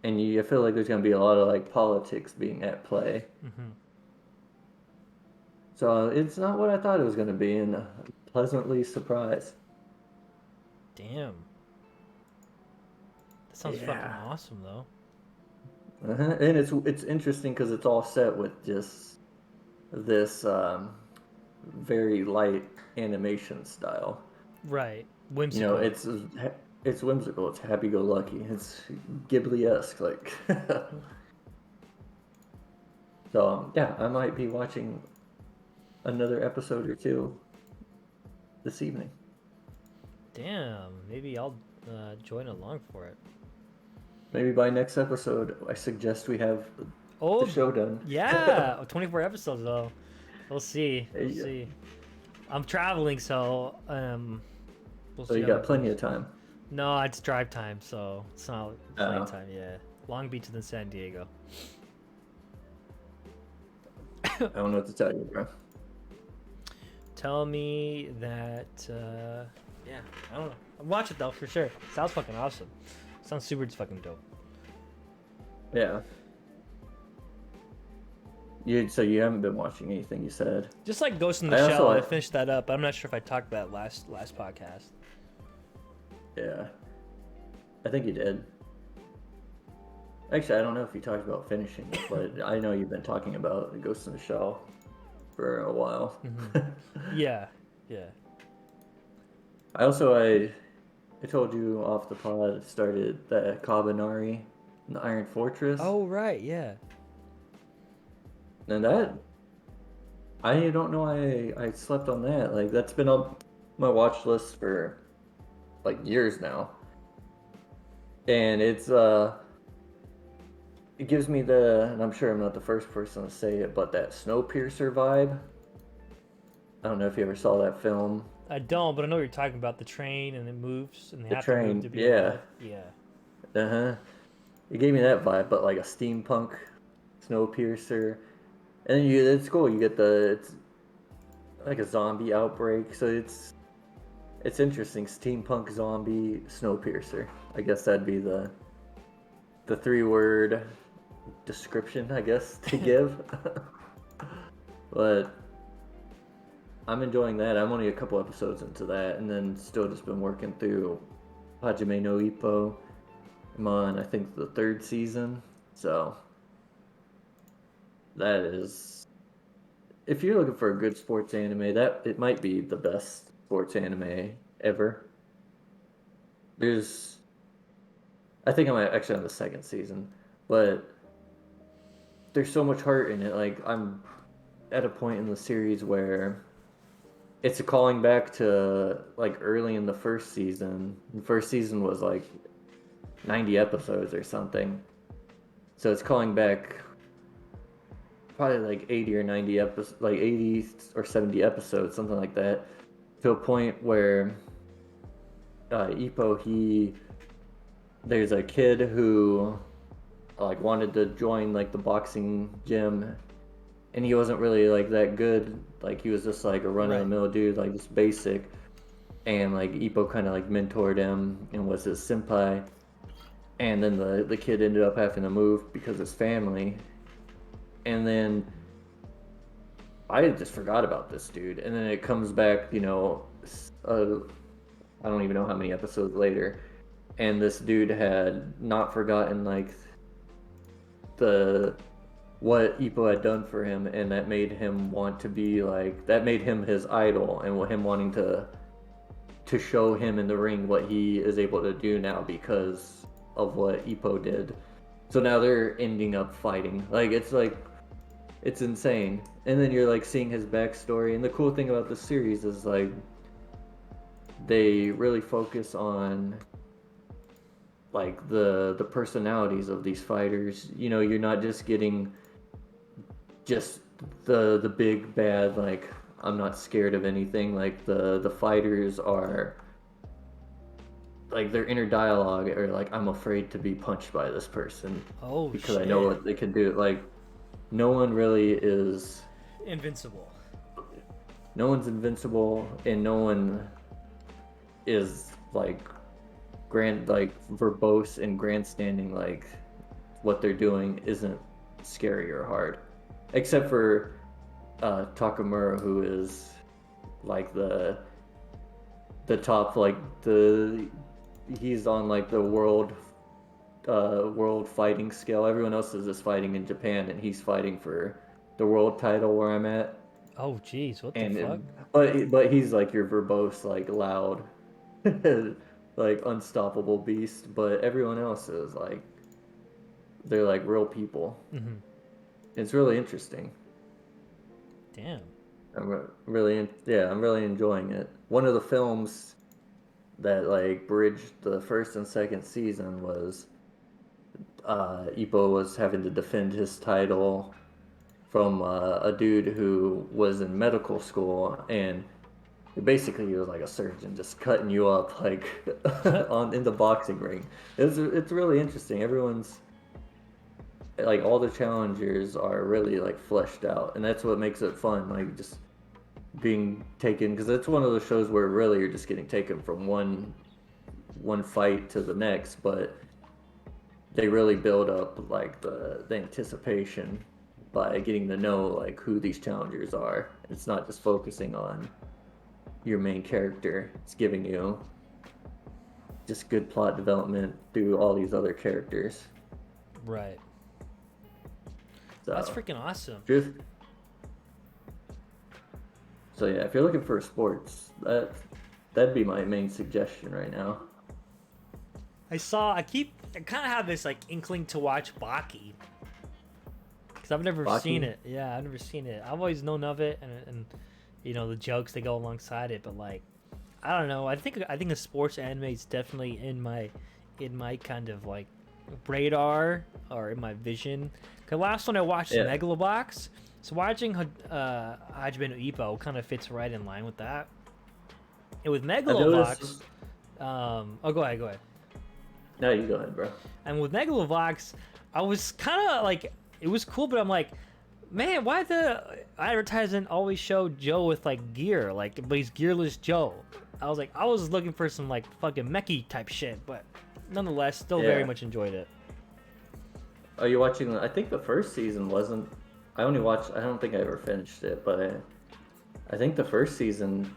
[SPEAKER 2] and you feel like there's gonna be a lot of like politics being at play.
[SPEAKER 1] Mm-hmm.
[SPEAKER 2] So it's not what I thought it was gonna be, and pleasantly surprised.
[SPEAKER 1] Damn. That sounds fucking awesome, though.
[SPEAKER 2] And it's interesting because it's all set with just this very light animation style.
[SPEAKER 1] Right. Whimsical.
[SPEAKER 2] You know, it's whimsical. It's happy-go-lucky. It's Ghibli-esque, like. So yeah, I might be watching another episode or two this evening.
[SPEAKER 1] Damn, maybe I'll join along for it.
[SPEAKER 2] Maybe by next episode, I suggest we have the show done.
[SPEAKER 1] Yeah, 24 episodes though. We'll see. We'll see. I'm traveling, so we'll see.
[SPEAKER 2] So you got plenty of time.
[SPEAKER 1] No, it's drive time, so it's not plane time. Yeah, Long Beach and then San Diego.
[SPEAKER 2] I don't know what to tell you, bro.
[SPEAKER 1] Tell me that. Yeah, I don't know. Watch it though for sure. Sounds fucking awesome. Sounds super fucking dope.
[SPEAKER 2] Yeah. So you haven't been watching anything, you said?
[SPEAKER 1] Just like Ghost in the Shell, I finished that up. I'm not sure if I talked about it last podcast.
[SPEAKER 2] Yeah. I think you did. Actually, I don't know if you talked about finishing it, but I know you've been talking about Ghost in the Shell for a while.
[SPEAKER 1] Mm-hmm. Yeah.
[SPEAKER 2] I told you off the pod, started the Kabanari, the Iron Fortress.
[SPEAKER 1] Oh, right, yeah.
[SPEAKER 2] And that, I don't know I slept on that. Like, that's been on my watch list for, like, years now. And it's, it gives me and I'm sure I'm not the first person to say it, but that Snowpiercer vibe. I don't know if you ever saw that film.
[SPEAKER 1] I don't, but I know what you're talking about. The train, and it moves, and they have
[SPEAKER 2] train,
[SPEAKER 1] to move to be
[SPEAKER 2] yeah.
[SPEAKER 1] Yeah.
[SPEAKER 2] It gave me that vibe, but like a steampunk Snowpiercer. And then it's cool. You get it's like a zombie outbreak, so it's interesting. Steampunk zombie Snowpiercer. I guess that'd be the 3-word description, I guess, to give. But I'm enjoying that. I'm only a couple episodes into that, and then still just been working through Hajime no Ippo. I'm on, I think, the 3rd season. So that is, if you're looking for a good sports anime, that it might be the best sports anime ever. There's, I think I'm actually on the 2nd season, but there's so much heart in it. Like, I'm at a point in the series where it's a calling back to like early in the 1st season. The 1st season was like 90 episodes or something. So it's calling back probably like 80 or 90 episodes, like 80 or 70 episodes, something like that, to a point where Ippo, there's a kid who like wanted to join like the boxing gym, and he wasn't really like that good. Like he was just like a run-of-the-mill dude, like just basic. And like Ippo kind of like mentored him and was his senpai. And then the kid ended up having to move because of his family. And then I just forgot about this dude. And then it comes back, I don't even know how many episodes later. And this dude had not forgotten like what Ippo had done for him, and that made him want to be like, that made him his idol, and him wanting to show him in the ring what he is able to do now because of what Ippo did. So now they're ending up fighting. Like, it's insane. And then you're like seeing his backstory, and the cool thing about this series is like they really focus on like the personalities of these fighters. You're not just getting just the big bad, like, I'm not scared of anything. Like the fighters are like, their inner dialogue or like, I'm afraid to be punched by this person because I know what they can do. Like, no one really is
[SPEAKER 1] invincible.
[SPEAKER 2] No one's invincible, and no one is like verbose and grandstanding. Like, what they're doing isn't scary or hard, except for Takamura, who is like the top, like he's on like the world fighting scale. Everyone else is just fighting in Japan, and he's fighting for the world title where I'm at.
[SPEAKER 1] Oh jeez, what the fuck?
[SPEAKER 2] But he's like your verbose, like loud, like unstoppable beast. But everyone else is like, they're like real people.
[SPEAKER 1] Mm-hmm.
[SPEAKER 2] It's really interesting.
[SPEAKER 1] Damn.
[SPEAKER 2] I'm really enjoying it. One of the films that like bridged the 1st and 2nd season was Ippo was having to defend his title from a dude who was in medical school, and basically he was like a surgeon, just cutting you up like in the boxing ring. It's really interesting. Everyone's like, all the challengers are really like fleshed out, and that's what makes it fun. Like, just being taken, because it's one of those shows where really you're just getting taken from one fight to the next, but they really build up like the anticipation by getting to know like who these challengers are. It's not just focusing on your main character. It's giving you just good plot development through all these other characters.
[SPEAKER 1] Right.
[SPEAKER 2] So,
[SPEAKER 1] that's freaking awesome.
[SPEAKER 2] So yeah, if you're looking for sports, that'd be my main suggestion right now.
[SPEAKER 1] I kind of have this like inkling to watch Baki, because I've never seen it. Yeah, I've never seen it. I've always known of it, and the jokes that go alongside it. But like, I don't know. I think a sports anime is definitely in my kind of like radar or in my vision. Cause last one I watched was Megalobox, so watching Hajime no Ippo kind of fits right in line with that. And with Megalobox, go ahead.
[SPEAKER 2] No, you go ahead, bro.
[SPEAKER 1] And with Megalobox, I was kind of like, it was cool, but I'm like, man, why the advertisement always show Joe with like gear, like, but he's gearless Joe? I was looking for some like fucking mechy type shit, but nonetheless, still very much enjoyed it.
[SPEAKER 2] Are you watching? I think the 1st season wasn't I only watched. I don't think I ever finished it, but I think the first season.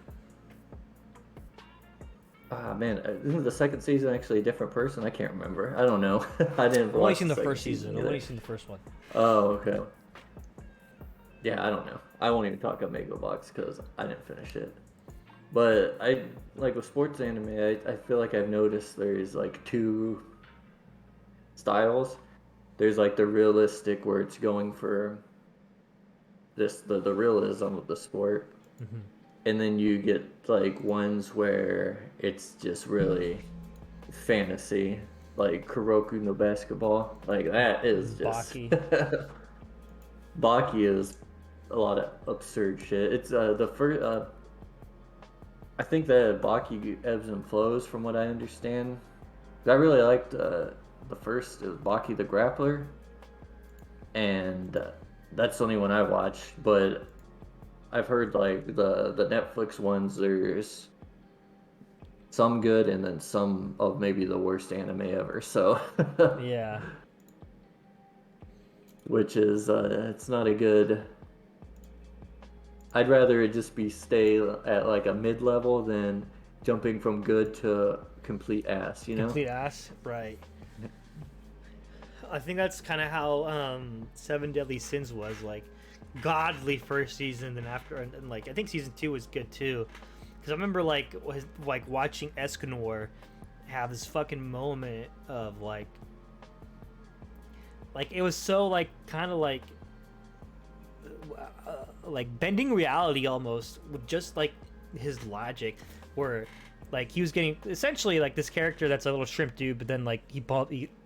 [SPEAKER 2] Ah man, isn't the second season actually a different person? I can't remember. I don't know. I didn't.
[SPEAKER 1] I've only seen the first season. I've only seen the first one.
[SPEAKER 2] Oh, okay. Yeah, I don't know. I won't even talk about Mega Box because I didn't finish it. But I like with sports anime. I feel like I've noticed there's like two styles. There's like the realistic where it's going for this the realism of the sport, and then you get like ones where it's just really fantasy, like Kuroku no Basketball. Like that is just
[SPEAKER 1] Baki.
[SPEAKER 2] Baki is a lot of absurd shit. It's the first. I think that Baki ebbs and flows from what I understand. I really liked the first is Baki the Grappler, and that's the only one I watched. But I've heard like the Netflix ones. There's some good, and then some of maybe the worst anime ever. So
[SPEAKER 1] yeah,
[SPEAKER 2] which is it's not a good. I'd rather it just be stay at like a mid level than jumping from good to complete ass. You know,
[SPEAKER 1] complete ass, right? I think that's kind of how Seven Deadly Sins was, like godly first season, then after and like I think season 2 was good too, because I remember like watching Escanor have this fucking moment of like it was so like kind of like bending reality almost with just like his logic, where like he was getting essentially like this character that's a little shrimp dude, but then like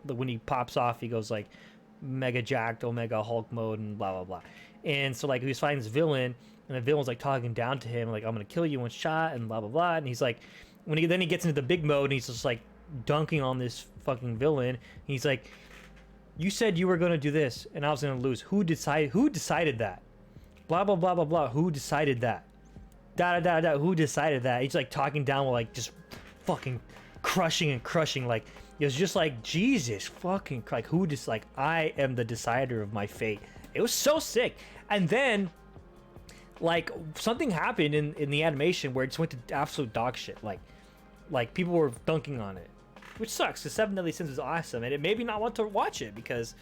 [SPEAKER 1] when he pops off he goes like mega jacked Omega Hulk mode and blah blah blah. And so like he was fighting this villain, and the villain's like talking down to him like, I'm gonna kill you in one shot and blah blah blah. And he's like, then he gets into the big mode and he's just like dunking on this fucking villain. And he's like, you said you were gonna do this and I was gonna lose. Who decided that? Blah blah blah blah blah. Who decided that? Da da da da. Who decided that? He's like talking down while like just fucking crushing. Like it was just like Jesus fucking, like who just like, I am the decider of my fate. It was so sick. And then like something happened in the animation where it just went to absolute dog shit. Like people were dunking on it, which sucks. The Seven Deadly Sins is awesome, and it made me not want to watch it because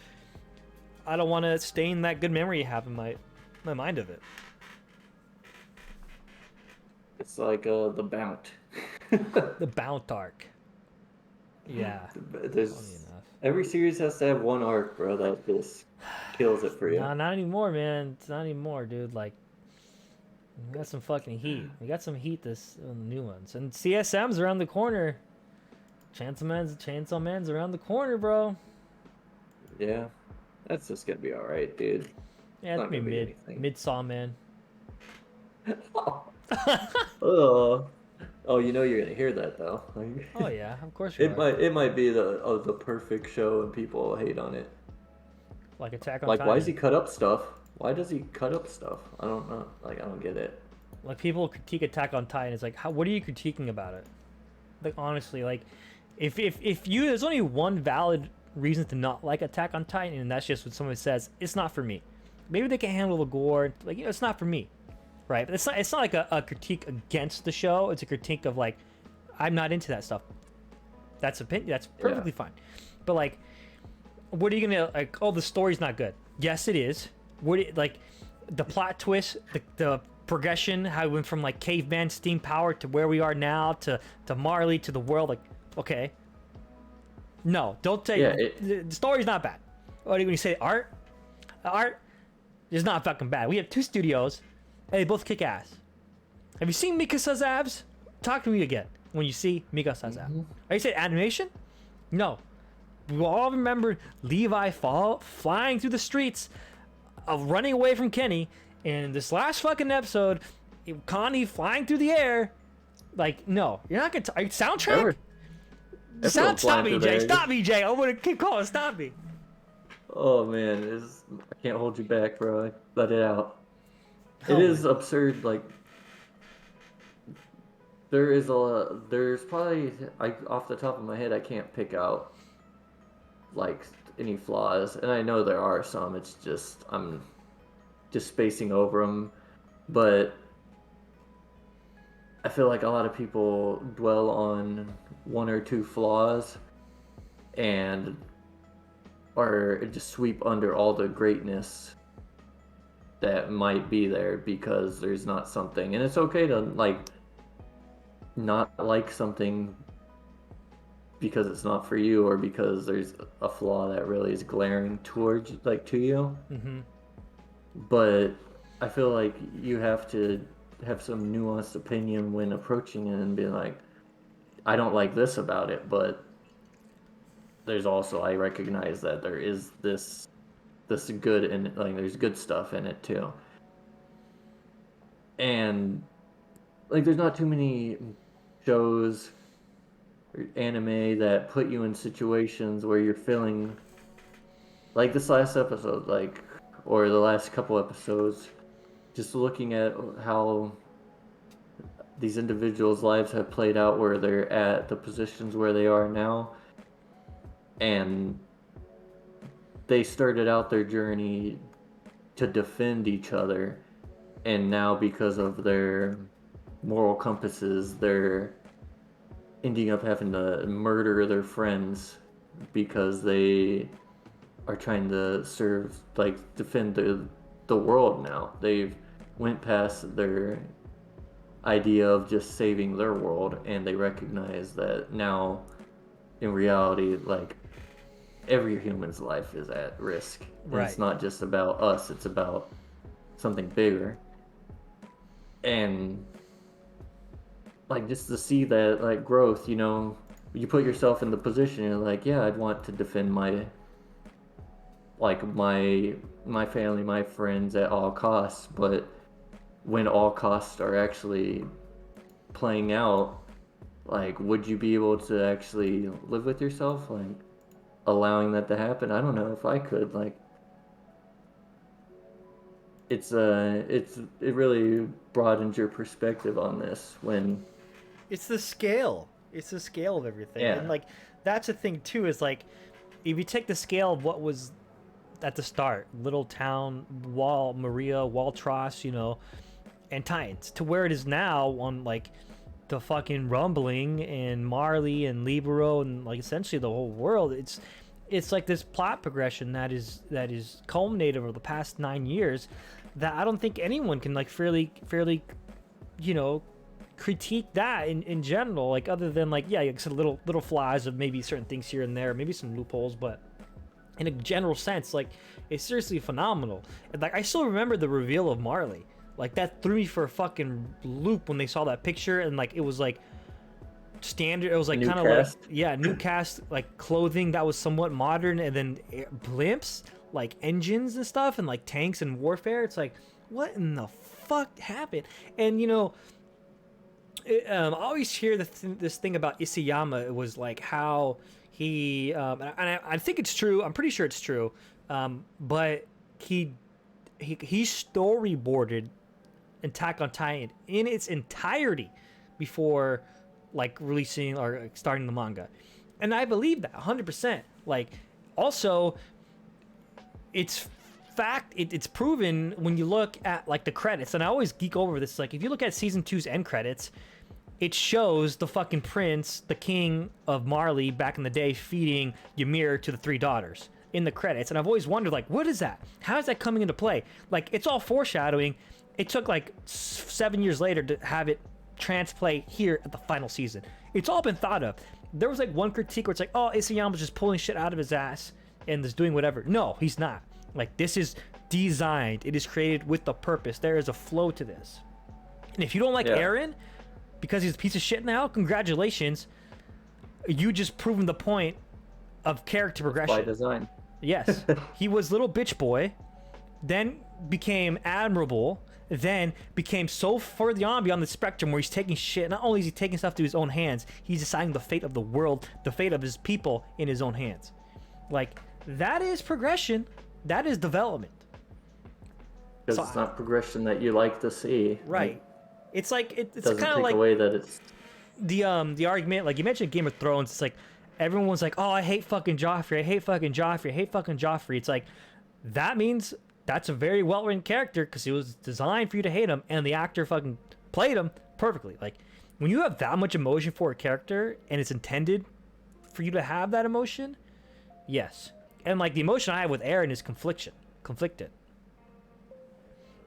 [SPEAKER 1] I don't want to stain that good memory you have in my mind of it.
[SPEAKER 2] it's like the Bount.
[SPEAKER 1] The Bount arc. Yeah.
[SPEAKER 2] There's every series has to have one arc, bro, that just kills it for you.
[SPEAKER 1] Nah, not anymore, man. It's not anymore, dude. Like, we got some fucking heat. We got some heat this on the new ones, and CSM's around the corner. Chainsaw Man's around the corner, bro.
[SPEAKER 2] Yeah, that's just gonna be all right, dude.
[SPEAKER 1] Yeah, it's gonna be mid-saw man.
[SPEAKER 2] Oh, you know you're gonna hear that though.
[SPEAKER 1] Oh yeah, of course.
[SPEAKER 2] It might be the perfect show and people hate on it.
[SPEAKER 1] Like Attack on
[SPEAKER 2] Titan.
[SPEAKER 1] Titan.
[SPEAKER 2] Why does he cut up stuff? Why does he cut up stuff? I don't know. Like I don't get it.
[SPEAKER 1] Like people critique Attack on Titan. It's like, what are you critiquing about it? Like honestly, like if you there's only one valid reason to not like Attack on Titan, and that's just what someone says it's not for me. Maybe they can handle the gore. Like it's not for me. Right, but it's not like a critique against the show. It's a critique of like, I'm not into that stuff. That's perfectly fine. But like, what are you gonna like? Oh, the story's not good. Yes, it is. Like, the plot twist, the progression, how it went from like caveman steam power to where we are now to Marley to the world. Like, okay, no, don't say the story's not bad. When you say art is not fucking bad. We have 2 studios. Hey, they both kick ass. Have you seen Mikasa's abs? Talk to me again when you see Mikasa's abs. Are you saying animation? No. We all remember Levi flying through the streets, running away from Kenny. And this last fucking episode, Connie flying through the air. Like, no, you're not gonna. Soundtrack? Stop me, Jay. Stop me, Jay. I'm gonna keep calling. Stop me.
[SPEAKER 2] Oh man, I can't hold you back, bro. Let it out. It is absurd. Like there's probably off the top of my head I can't pick out like any flaws, and I know there are some. It's just just spacing over them. But I feel like a lot of people dwell on one or two flaws and or just sweep under all the greatness that might be there because there's not something. And it's okay to like not like something because it's not for you or because there's a flaw that really is glaring towards like to you.
[SPEAKER 1] Mm-hmm.
[SPEAKER 2] But I feel like you have to have some nuanced opinion when approaching it and be like, I don't like this about it, but there's also, I recognize that there is this good and like there's good stuff in it too. And like there's not too many shows or anime that put you in situations where you're feeling like this last episode, like, or the last couple episodes, just looking at how these individuals' lives have played out where they're at the positions where they are now. And they started out their journey to defend each other. And now because of their moral compasses, they're ending up having to murder their friends because they are trying to defend the world now. They've went past their idea of just saving their world, and they recognize that now in reality, like, every human's life is at risk.
[SPEAKER 1] Right.
[SPEAKER 2] It's not just about us, it's about something bigger. And like just to see that like growth, you know, you put yourself in the position, you're like, yeah, I'd want to defend my family, my friends at all costs, but when all costs are actually playing out, like, would you be able to actually live with yourself, like, allowing that to happen? I don't know if I could. Like, it really broadens your perspective on this when
[SPEAKER 1] it's the scale of everything.
[SPEAKER 2] Yeah.
[SPEAKER 1] And like that's the thing too, is like if you take the scale of what was at the start, little town, Maria, Waltros, you know, and Titans, to where it is now on like the fucking Rumbling and Marley and Libero and like essentially the whole world. It's like this plot progression that is culminated over the past 9 years that I don't think anyone can like fairly, you know, critique that in general, like other than like, yeah, like some little flaws of maybe certain things here and there, maybe some loopholes, but in a general sense, like, it's seriously phenomenal. And like I still remember the reveal of Marley. Like that threw me for a fucking loop when they saw that picture, and like it was like standard, it was like kind of like, yeah, new cast, like clothing that was somewhat modern, and then blimps, like engines and stuff, and like tanks and warfare. It's like, what in the fuck happened? And you know, I always hear this thing about Isayama. It was like how he, and I think it's true. I'm pretty sure it's true. But he storyboarded Attack on Titan in its entirety before like releasing or starting the manga, and I believe that 100%. Like, also, it's proven when you look at like the credits, and I always geek over this. Like, if you look at season 2's end credits, it shows the fucking prince, the king of Marley back in the day, feeding Ymir to the 3 daughters in the credits. And I've always wondered, like, what is that? How is that coming into play? Like, it's all foreshadowing. It took like 7 years later to have it transplay here at the final season. It's all been thought of. There was like one critique where it's like, oh, Isayama's just pulling shit out of his ass and is doing whatever. No, he's not. Like, this is designed. It is created with the purpose. There is a flow to this. And if you don't like Eren because he's a piece of shit now, congratulations. You just proven the point of character progression.
[SPEAKER 2] By design.
[SPEAKER 1] Yes. He was little bitch boy, then became admirable, then became so further on beyond the spectrum where he's taking shit. Not only is he taking stuff to his own hands, he's deciding the fate of the world, the fate of his people in his own hands. Like, that is progression. That is development.
[SPEAKER 2] Because it's not progression that you like to see.
[SPEAKER 1] Right. It's like it's
[SPEAKER 2] doesn't
[SPEAKER 1] kind of
[SPEAKER 2] take
[SPEAKER 1] like
[SPEAKER 2] away that it's
[SPEAKER 1] the argument. Like, you mentioned Game of Thrones. It's like everyone was like, "Oh, I hate fucking Joffrey. I hate fucking Joffrey. I hate fucking Joffrey." It's like that means that's a very well-written character because he was designed for you to hate him, and the actor fucking played him perfectly. Like, when you have that much emotion for a character and it's intended for you to have that emotion, yes. And like the emotion I have with Eren is conflicted.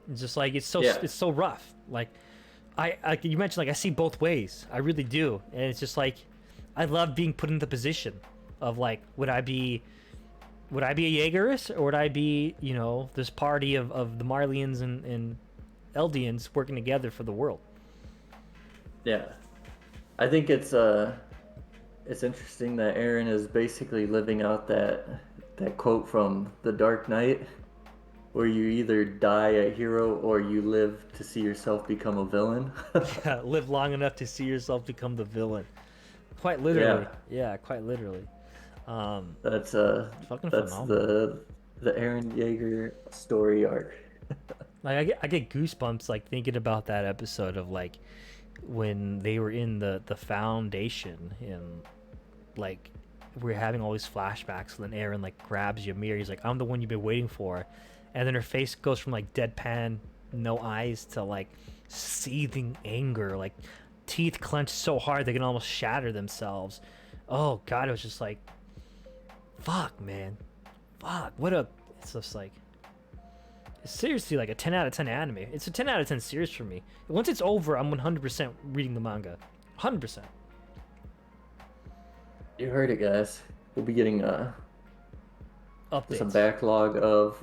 [SPEAKER 1] It's just like it's so rough. Like like you mentioned, like I see both ways. I really do, and it's just like I love being put in the position of like, would I be a Jaegerist, or would I be, you know, this party of the Marlians and Eldians working together for the world?
[SPEAKER 2] Yeah, I think it's interesting that Eren is basically living out that quote from The Dark Knight, where you either die a hero or you live to see yourself become a villain.
[SPEAKER 1] Yeah, live long enough to see yourself become the villain. Quite literally. Yeah, quite literally.
[SPEAKER 2] That's
[SPEAKER 1] fucking phenomenal.
[SPEAKER 2] The Eren Yeager story arc.
[SPEAKER 1] Like I get goosebumps like thinking about that episode of like when they were in the Foundation, and like we're having all these flashbacks, and then Eren like grabs Ymir. He's like, I'm the one you've been waiting for. And then her face goes from like deadpan, no eyes, to like seething anger, like teeth clenched so hard they can almost shatter themselves. Oh god, it was just like, fuck, man, fuck. It's just like, it's seriously like a 10 out of 10 anime. It's a 10 out of 10 series for me. Once it's over, I'm 100% reading the manga, 100%.
[SPEAKER 2] You heard it, guys. We'll be getting
[SPEAKER 1] Updates.
[SPEAKER 2] some backlog of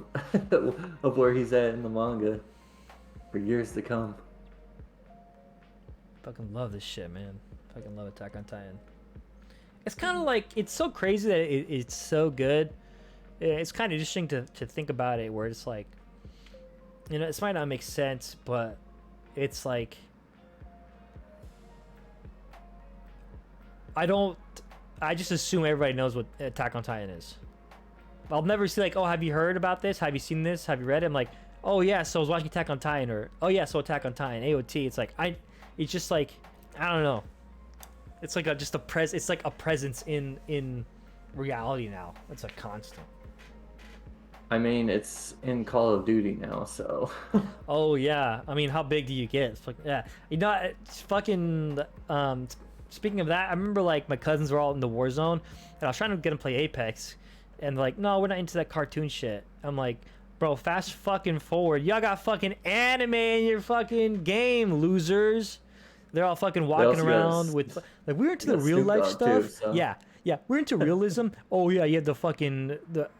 [SPEAKER 2] where he's at in the manga for years to come.
[SPEAKER 1] Fucking love this shit, man. Fucking love Attack on Titan. It's kind of like, it's so crazy that it's so good. It's kind of interesting to think about it, where it's like, you know, this might not make sense, but it's like, I just assume everybody knows what Attack on Titan is. I'll never see like, oh, have you heard about this? Have you seen this? Have you read it? I'm like, oh yeah, so I was watching Attack on Titan, or oh yeah, so Attack on Titan, AOT. It's like it's just like, I don't know. It's like it's like a presence in reality now. It's a constant.
[SPEAKER 2] I mean, it's in Call of Duty now, so.
[SPEAKER 1] Oh yeah, I mean, how big do you get? It's like, yeah, you know, it's fucking. Speaking of that, I remember like my cousins were all in the Warzone, and I was trying to get them to play Apex, and like, no, we're not into that cartoon shit. I'm like, bro, fast fucking forward. Y'all got fucking anime in your fucking game, losers. They're all fucking walking around with like, we're into the real life stuff. Too, so. Yeah, we're into realism. Oh yeah, you had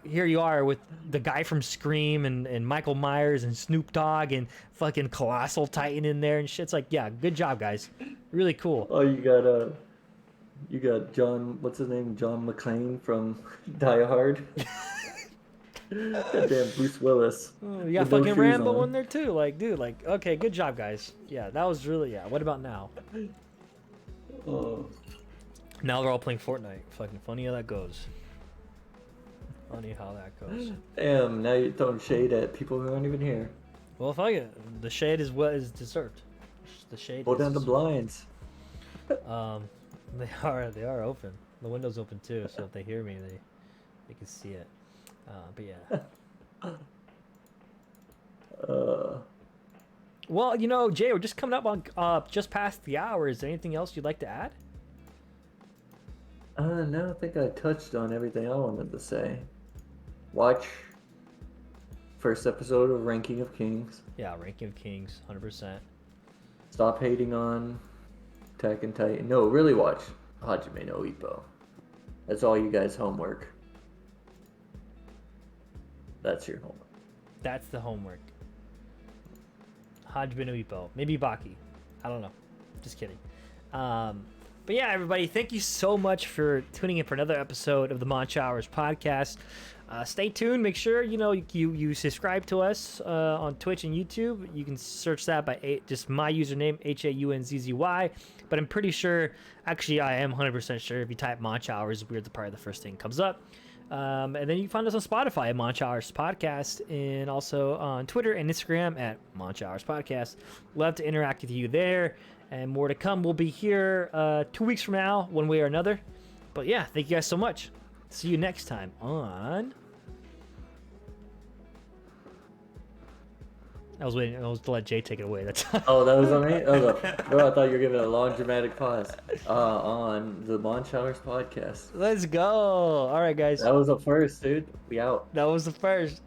[SPEAKER 1] here you are with the guy from Scream and Michael Myers and Snoop Dogg and fucking Colossal Titan in there and shit. It's like, yeah, good job, guys. Really cool.
[SPEAKER 2] Oh, you got John, what's his name? John McClane from Die Hard. Goddamn Bruce Willis.
[SPEAKER 1] Oh, you got fucking Rambo in there too. Like, dude, like, okay, good job, guys. Yeah, that was really, yeah. What about now?
[SPEAKER 2] Oh.
[SPEAKER 1] Now they're all playing Fortnite. Fucking funny how that goes. Funny how that goes.
[SPEAKER 2] Damn, now you're throwing shade at people who aren't even here.
[SPEAKER 1] Well, fuck it. The shade is what is deserved. The shade.
[SPEAKER 2] Pull down the blinds.
[SPEAKER 1] They are open. The window's open too, so if they hear me, they can see it. But yeah. Well, you know, Jay, we're just coming up on just past the hour. Is there anything else you'd like to add?
[SPEAKER 2] No, I think I touched on everything I wanted to say. Watch first episode of Ranking of Kings.
[SPEAKER 1] Yeah, Ranking of Kings, 100%.
[SPEAKER 2] Stop hating on Attack on Titan. No, really watch Hajime no Ippo. That's all you guys' homework. That's your homework.
[SPEAKER 1] That's the homework. Hajime no Ippo. Maybe Baki. I don't know. Just kidding. But yeah, everybody, thank you so much for tuning in for another episode of the Monch Hours podcast. Stay tuned. Make sure you subscribe to us on Twitch and YouTube. You can search that by just my username, HAUNZZY. But I'm pretty sure, actually, I am 100% sure if you type Monch Hours, we're probably the first thing that comes up. And then you can find us on Spotify at Monch Hours Podcast, and also on Twitter and Instagram at Monch Hours Podcast. Love to interact with you there, and more to come. We'll be here 2 weeks from now, one way or another. But yeah, thank you guys so much. See you next time on I was waiting. I was to let Jay take it away. That's.
[SPEAKER 2] Oh, that was on me? Bro, I thought you were giving a long dramatic pause. On the Monch podcast.
[SPEAKER 1] Let's go. All right, guys.
[SPEAKER 2] That was the first, dude. We out.
[SPEAKER 1] That was the first.